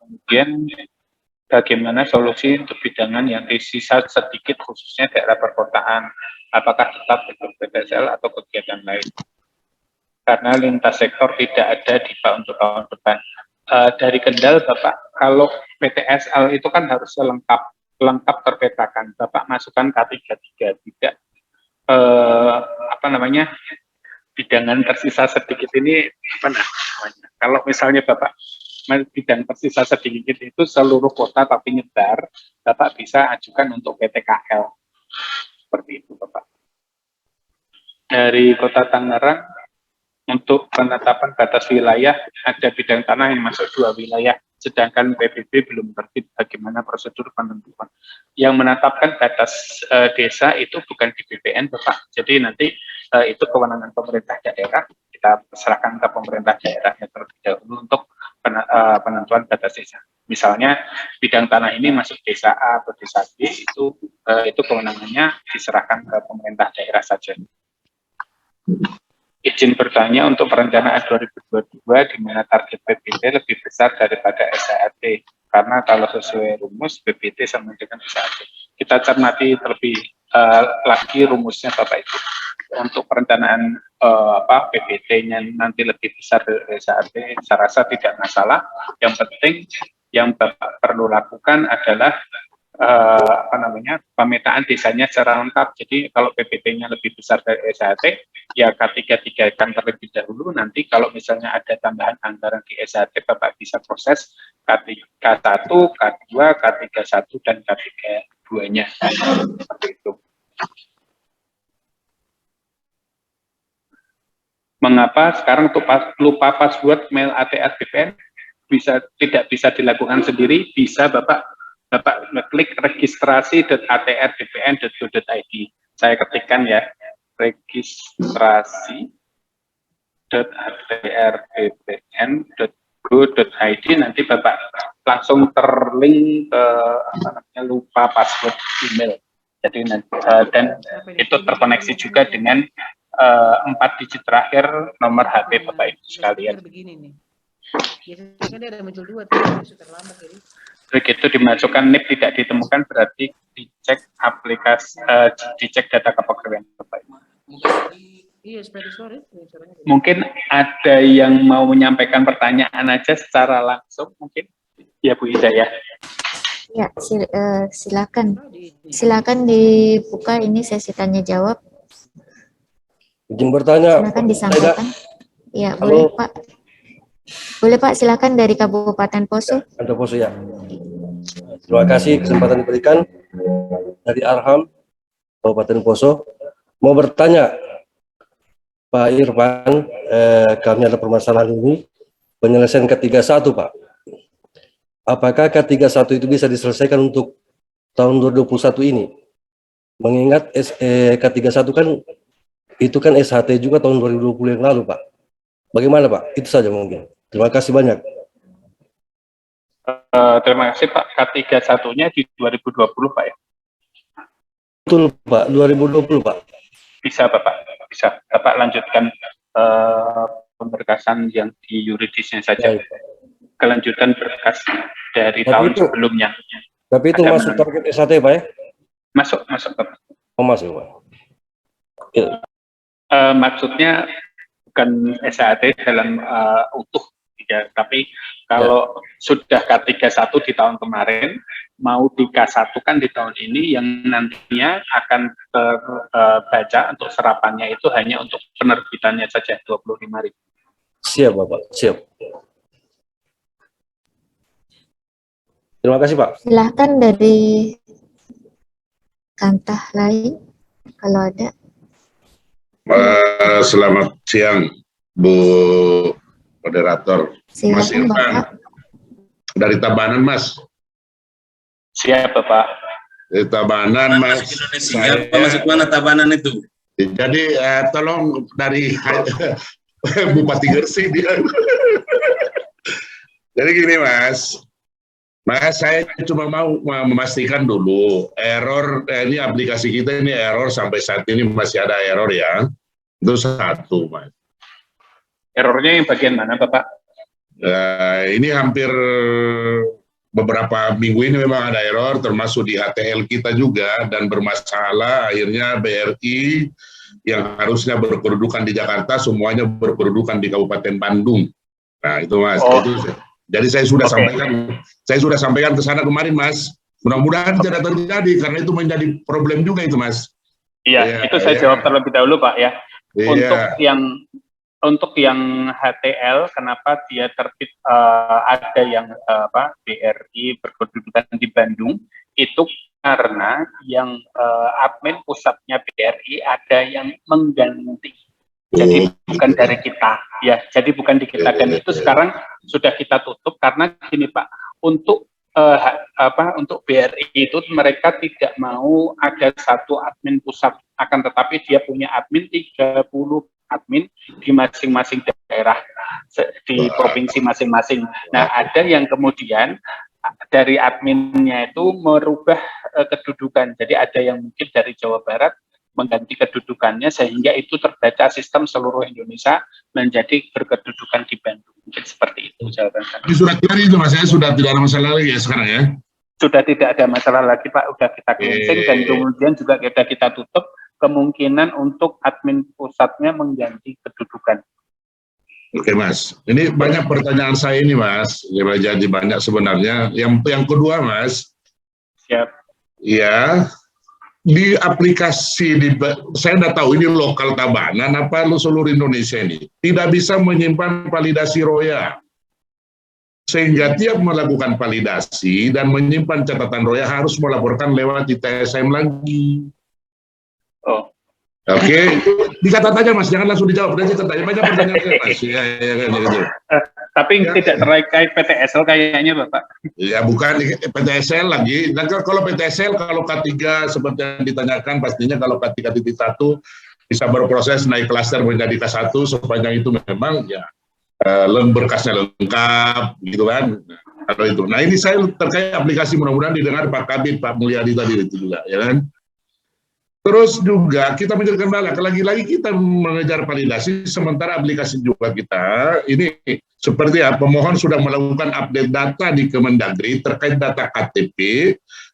Kemudian bagaimana solusi untuk bidangan yang tersisa sedikit khususnya daerah perkotaan, apakah tetap ikut PTSL atau kegiatan lain? Karena lintas sektor tidak ada di Pak untuk tahun depan. Dari Kendal, Bapak, kalau PTSL itu kan harus lengkap terpetakan. Bapak masukkan K33, tidak bidangan tersisa sedikit ini apa namanya? Kalau misalnya Bapak bidang tersisa sedikit itu seluruh kota tapi nyebar, Bapak bisa ajukan untuk PTKL. Seperti itu, Bapak. Dari Kota Tangerang, untuk penetapan batas wilayah, ada bidang tanah yang masuk 2 wilayah, sedangkan PBB belum tertib bagaimana prosedur penentuan. Yang menetapkan batas desa itu bukan di BPN, Bapak. Jadi nanti itu kewenangan pemerintah daerah, kita serahkan ke pemerintah daerahnya terlebih dahulu untuk penentuan batas desa. Misalnya bidang tanah ini masuk desa A atau desa B, itu kewenangannya diserahkan ke pemerintah daerah saja. Izin bertanya untuk perencanaan 2022 di mana target PBT lebih besar daripada SHRT, karena kalau sesuai rumus PBT sama dengan SHRT. Kita cermati terlebih lagi rumusnya Bapak Ibu. Untuk perencanaan PBT-nya nanti lebih besar dari SHRT, saya rasa tidak masalah. Yang penting yang Bapak perlu lakukan adalah pemetaan desanya secara lengkap. Jadi kalau PBT-nya lebih besar dari SHT, ya K33 kan terlebih dahulu. Nanti kalau misalnya ada tambahan anggaran di SHT, Bapak bisa proses K1, K2, K31 dan K32-nya. Seperti itu. Mengapa sekarang untuk lupa password mail ATR BPN tidak bisa dilakukan sendiri? Bisa Bapak ngeklik registrasi.atrbpn.go.id. Saya ketikkan ya, registrasi.atrbpn.go.id. Nanti Bapak langsung terlink ke lupa password email. Jadi dan itu terkoneksi juga dengan 4 digit terakhir nomor HP Bapak Ibu sekalian. Biasanya dia ada muncul 2, terlambat jadi. Begitu dimasukkan NIP tidak ditemukan, berarti dicek aplikasi, dicek data kepegawaian Bapak Ibu. Mungkin ada yang mau menyampaikan pertanyaan aja secara langsung mungkin, ya Bu Ida ya. Ya, silakan dibuka ini sesi tanya jawab. Izin bertanya. Silakan disampaikan. Ya, boleh Pak. Boleh Pak, silakan dari Kabupaten Poso. Ada Poso ya. Terima kasih kesempatan diberikan dari Arham Kabupaten Poso. Mau bertanya Pak Irfan, kami ada permasalahan ini penyelesaian K31 Pak. Apakah K31 itu bisa diselesaikan untuk tahun 2021 ini? Mengingat K31 kan itu kan SHT juga tahun 2020 yang lalu Pak. Bagaimana Pak? Itu saja mungkin. Terima kasih banyak. Terima kasih Pak. K31-nya di 2020 Pak ya? Betul Pak, 2020 Pak. Bisa Bapak, bisa. Bapak lanjutkan pemberkasan yang di yuridisnya saja. Kelanjutan berkas dari tahun sebelumnya. Tapi itu masuk target SHT Pak ya? Masuk Bapak. Oh masuk Pak. Ya. Maksudnya bukan SHT dalam utuh, ya, tapi kalau sudah K31 di tahun kemarin, mau di K1 kan di tahun ini, yang nantinya akan terbaca untuk serapannya itu hanya untuk penerbitannya saja 25.000. Siap Bapak, siap. Terima kasih Pak. Silahkan dari Kantah lain kalau ada. Selamat siang Bu Moderator. Mas Silakan Irfan Bapak. dari Tabanan Mas. Siap Bapak. Dari Tabanan Mas. Siapa masuk mana Tabanan itu? Jadi tolong dari Bupati Gresik dia. Jadi gini Mas. Mas, saya cuma mau memastikan dulu error ini aplikasi kita ini error sampai saat ini masih ada error ya. Itu satu, Mas. Errornya yang bagian mana, Bapak? Ini hampir beberapa minggu ini memang ada error, termasuk di HTL kita juga, dan bermasalah akhirnya BRI yang harusnya berkedudukan di Jakarta, semuanya berkedudukan di Kabupaten Bandung. Nah, itu Mas. Oh. Itu, jadi saya sudah sampaikan ke sana kemarin, Mas. Mudah-mudahan tidak terjadi, karena itu menjadi problem juga itu, Mas. Iya, itu saya jawab terlebih dahulu, Pak ya. Iya. Untuk yang HTL, kenapa dia terbit ada yang BRI berkedudukan di Bandung, itu karena yang admin pusatnya BRI ada yang mengganti. Jadi bukan dari kita, ya. Jadi bukan di kita, dan itu sekarang sudah kita tutup karena gini Pak, untuk untuk BRI itu mereka tidak mau ada satu admin pusat, akan tetapi dia punya admin 30 admin di masing-masing daerah di provinsi masing-masing. Nah, ada yang kemudian dari adminnya itu merubah kedudukan. Jadi ada yang mungkin dari Jawa Barat mengganti kedudukannya sehingga itu terbaca sistem seluruh Indonesia menjadi berkedudukan di Bandung. Mungkin seperti itu jawaban saya. Di surat tadi itu Mas, saya sudah tidak ada masalah lagi ya sekarang ya? Sudah tidak ada masalah lagi Pak, sudah kita cleansing dan kemudian juga kita tutup kemungkinan untuk admin pusatnya mengganti kedudukan. Oke Mas, ini banyak pertanyaan saya ini Mas, jadi banyak sebenarnya. Yang kedua Mas, Siap. Ya, di aplikasi saya tidak tahu ini lokal Tabanan apa seluruh Indonesia ini tidak bisa menyimpan validasi ROYA, sehingga tiap melakukan validasi dan menyimpan catatan ROYA harus melaporkan lewat ITSM lagi. Oh. Oke, dicatat aja Mas, jangan langsung dijawab. Nanti banyak pertanyaan Mas. Ya, gitu. Tapi tidak terkait PTSL kayaknya Bapak. Ya bukan PTSL lagi. Nah, kalau PTSL kalau K3 seperti yang ditanyakan pastinya kalau K3.1 bisa berproses naik klaster menjadi K1 sepanjang itu memang ya berkasnya lengkap gitu kan. Kalau itu. Nah ini saya terkait aplikasi mudah-mudahan didengar Pak Kabid, Pak Mulyadi tadi itu juga ya kan. Terus juga kita menjadi kendala, lagi-lagi kita mengejar validasi, sementara aplikasi juga kita, ini seperti ya, pemohon sudah melakukan update data di Kemendagri terkait data KTP,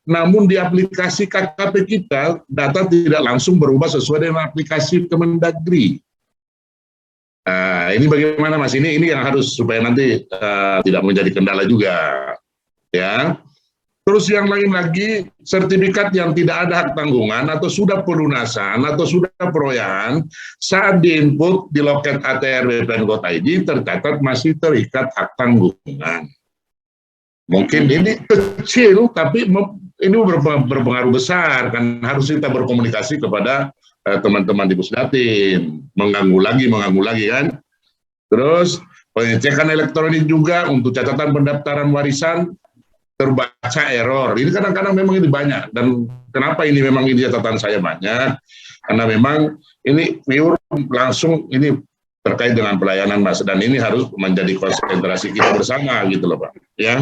namun di aplikasi KKP kita, data tidak langsung berubah sesuai dengan aplikasi Kemendagri. Nah, ini bagaimana Mas? Ini yang harus supaya nanti tidak menjadi kendala juga, ya. Terus yang lain lagi, sertifikat yang tidak ada hak tanggungan atau sudah pelunasan atau sudah peroyangan saat diinput di loket ATR BPN.id tercatat masih terikat hak tanggungan. Mungkin ini kecil tapi ini berpengaruh besar, kan harus kita berkomunikasi kepada teman-teman di Pusdatin, mengganggu lagi kan. Terus pengecekan elektronik juga untuk catatan pendaftaran warisan terbaca error. Ini kadang-kadang memang ini banyak, dan kenapa ini memang ini catatan saya banyak, karena memang ini pure langsung ini terkait dengan pelayanan Mas, dan ini harus menjadi konsentrasi kita bersama gitu loh Pak ya.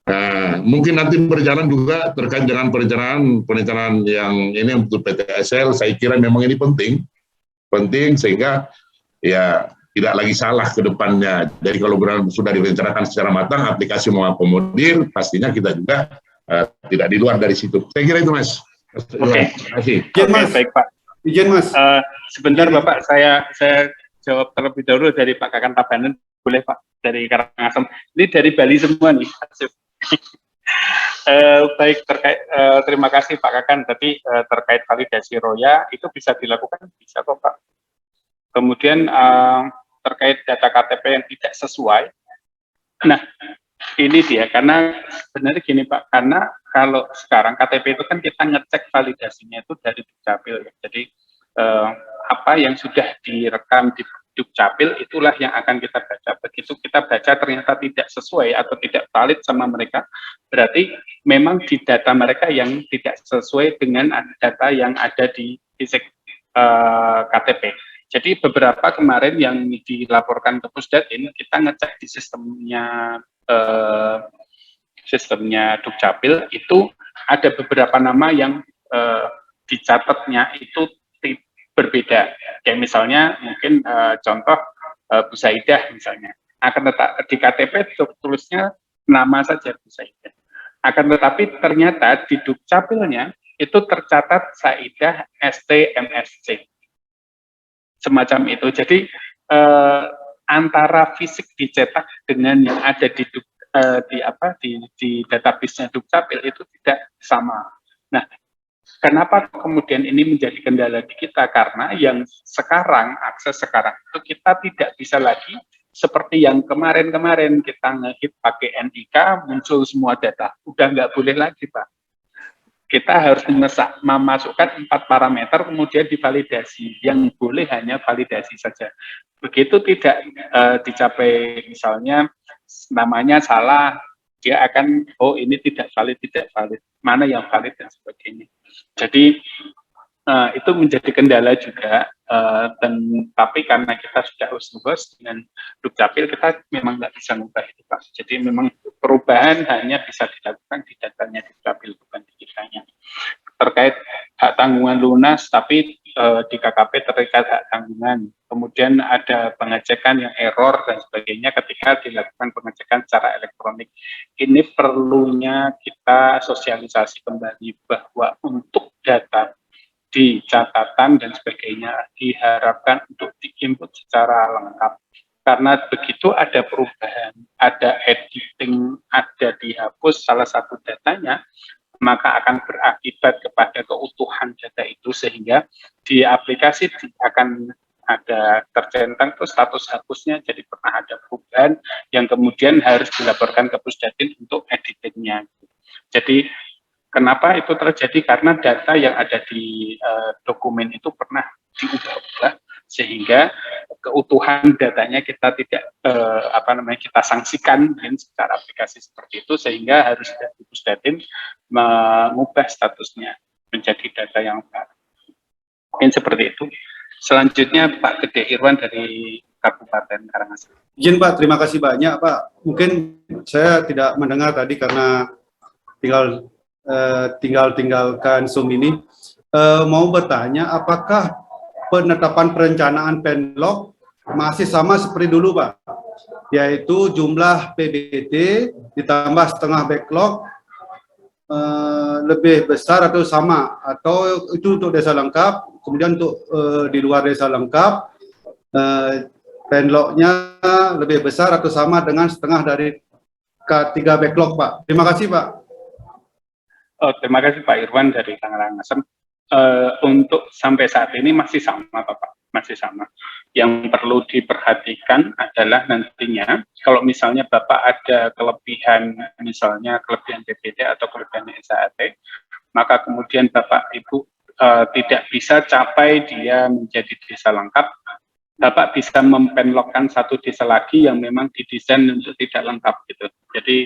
Nah, mungkin nanti berjalan juga terkait dengan perencanaan yang ini untuk PTSL, saya kira memang ini penting sehingga ya tidak lagi salah ke depannya. Jadi kalau sudah direncanakan secara matang, aplikasi mau akomodir, pastinya kita juga tidak di luar dari situ. Saya kira itu Mas. Oke. Terima kasih. Mas. Baik Pak. Izin Mas. Sebentar Bapak, saya jawab terlebih dahulu dari Pak Kakan Tabanan, boleh Pak, dari Karangasem. Ini dari Bali semua nih. Baik, terima kasih Pak Kakan. Tapi terkait validasi ROYA itu bisa dilakukan, bisa kok Pak. Kemudian terkait data KTP yang tidak sesuai. Nah, Ini dia, karena sebenarnya gini Pak, karena kalau sekarang KTP itu kan kita ngecek validasinya itu dari Dukcapil ya. Jadi apa yang sudah direkam di Dukcapil itulah yang akan kita baca. Begitu kita baca ternyata tidak sesuai atau tidak valid sama mereka, berarti memang di data mereka yang tidak sesuai dengan data yang ada di KTP. Jadi beberapa kemarin yang dilaporkan ke Pusdatin, kita ngecek di sistemnya Dukcapil itu ada beberapa nama yang dicatatnya itu berbeda. Kayak misalnya mungkin contoh Bu Saidah misalnya. Akan tetapi di KTP tulisnya nama saja Bu Saidah. Akan tetapi ternyata di Dukcapilnya itu tercatat Saidah STMSC. Semacam itu. Jadi antara fisik dicetak dengan yang ada di database-nya Dukcapil itu tidak sama. Nah, kenapa kemudian ini menjadi kendala di kita? Karena yang sekarang, akses sekarang itu kita tidak bisa lagi seperti yang kemarin-kemarin kita ngehit pakai NIK, muncul semua data. Udah nggak boleh lagi, Pak. Kita harus memasukkan 4 parameter, kemudian divalidasi. Yang boleh hanya validasi saja. Begitu tidak dicapai, misalnya namanya salah, dia akan, oh ini tidak valid, mana yang valid dan sebagainya. Jadi itu menjadi kendala juga, tapi karena kita sudah host dengan Dukcapil, kita memang nggak bisa mengubah itu Pak. Jadi memang perubahan hanya bisa dilakukan di datanya Dukcapil, bukan di kitanya. Terkait hak tanggungan lunas, tapi di KKP terkait hak tanggungan. Kemudian ada pengecekan yang error dan sebagainya ketika dilakukan pengecekan secara elektronik. Ini perlunya kita sosialisasi kembali bahwa untuk data di catatan dan sebagainya diharapkan untuk diinput secara lengkap. Karena begitu ada perubahan, ada editing, ada dihapus salah satu datanya, maka akan berakibat kepada keutuhan data itu, sehingga di aplikasi akan ada tercentang tuh status hapusnya, jadi pernah ada perubahan yang kemudian harus dilaporkan ke Pusdatin untuk editingnya. Jadi kenapa itu terjadi? Karena data yang ada di dokumen itu pernah diubah-ubah, sehingga keutuhan datanya kita tidak kita sanksikan secara aplikasi seperti itu, sehingga harus dari Pusdatin mengubah statusnya menjadi data yang baru. Mungkin seperti itu. Selanjutnya Pak Gede Irwan dari Kabupaten Karangasem. Izin Pak, terima kasih banyak Pak. Mungkin saya tidak mendengar tadi karena tinggalkan Zoom ini. Mau bertanya, apakah penetapan perencanaan Penlog masih sama seperti dulu Pak? Yaitu jumlah PBT ditambah setengah backlog lebih besar atau sama? Atau itu untuk desa lengkap, kemudian untuk di luar desa lengkap, Penlognya lebih besar atau sama dengan setengah dari K3 backlog Pak? Terima kasih Pak. Oh, terima kasih Pak Irwan dari Karangasem. Untuk sampai saat ini masih sama Bapak, masih sama. Yang perlu diperhatikan adalah nantinya kalau misalnya Bapak ada kelebihan, misalnya kelebihan PBT atau kelebihan SAT, maka kemudian Bapak Ibu tidak bisa capai dia menjadi desa lengkap, Bapak bisa mempenlogkan satu desa lagi yang memang didesain untuk tidak lengkap gitu. Jadi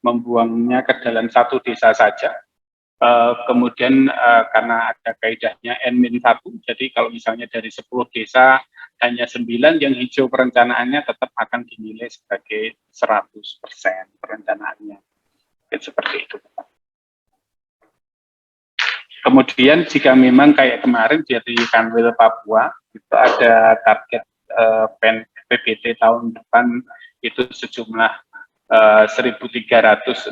membuangnya ke dalam satu desa saja. Kemudian karena ada kaidahnya N-1, jadi kalau misalnya dari 10 desa hanya 9 yang hijau perencanaannya tetap akan dinilai sebagai 100% perencanaannya. Seperti itu. Kemudian jika memang kayak kemarin dari Kanwil Papua, itu ada target PBT tahun depan itu sejumlah 1.362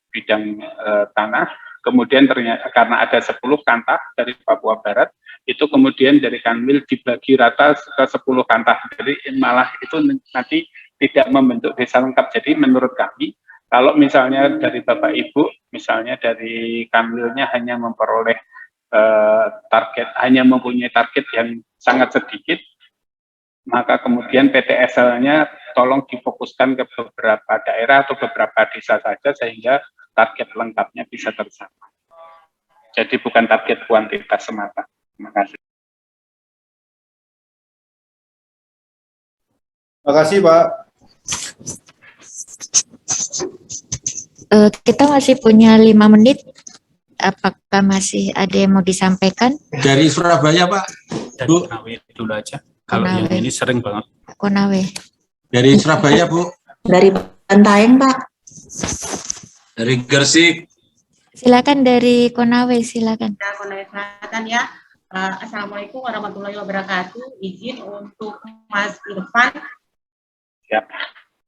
bidang tanah, kemudian ternyata karena ada 10 kantah dari Papua Barat, itu kemudian dari Kanwil dibagi rata ke 10 kantah, jadi malah itu nanti tidak membentuk desa lengkap. Jadi menurut kami, kalau misalnya dari Bapak Ibu, misalnya dari Kanwilnya hanya memperoleh hanya mempunyai target yang sangat sedikit, maka kemudian PTSL-nya tolong difokuskan ke beberapa daerah atau beberapa desa saja sehingga target lengkapnya bisa tercapai. Jadi bukan target kuantitas semata. Terima kasih. Terima kasih, Pak. Kita masih punya 5 menit. Apakah masih ada yang mau disampaikan? Dari Surabaya, Pak. Dari Bu. Konawe dulu aja. Kalau yang ini sering banget. Konawe. Dari Surabaya, Bu. Dari Bantaeng, Pak. Dari Gresik. Silakan dari Konawe, silakan. Konawe Selatan ya. Assalamualaikum warahmatullahi wabarakatuh. Izin untuk Mas Irfan. Siap.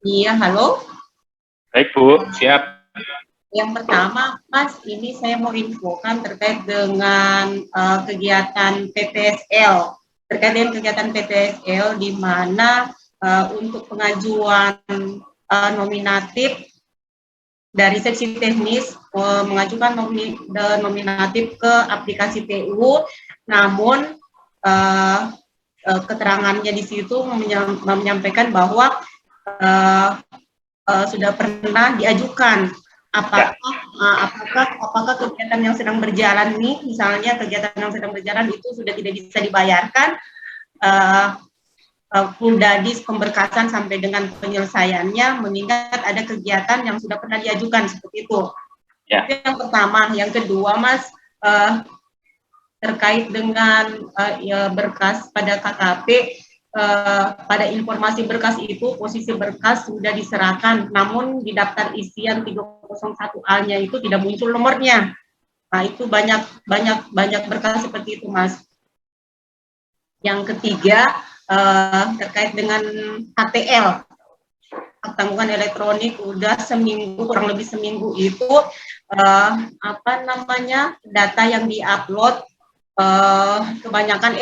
Iya, halo. Baik Bu, siap. Yang pertama, Mas, ini saya mau infokan terkait dengan kegiatan PTSL. Terkait dengan kegiatan PTSL di mana untuk pengajuan nominatif dari seksi teknis mengajukan nominatif ke aplikasi TU, namun keterangannya di situ menyampaikan bahwa sudah pernah diajukan. Apakah kegiatan yang sedang berjalan nih, misalnya kegiatan yang sedang berjalan itu sudah tidak bisa dibayarkan, full dadis pemberkasan sampai dengan penyelesaiannya, mengingat ada kegiatan yang sudah pernah diajukan seperti itu. Ya. Itu yang pertama. Yang kedua, Mas, terkait dengan berkas pada KKP. Pada informasi berkas itu posisi berkas sudah diserahkan, namun di daftar isian 301A-nya itu tidak muncul nomornya. Nah, itu banyak berkas seperti itu, Mas. Yang ketiga terkait dengan HTL, tanggungan elektronik, udah kurang lebih seminggu itu data yang diupload kebanyakan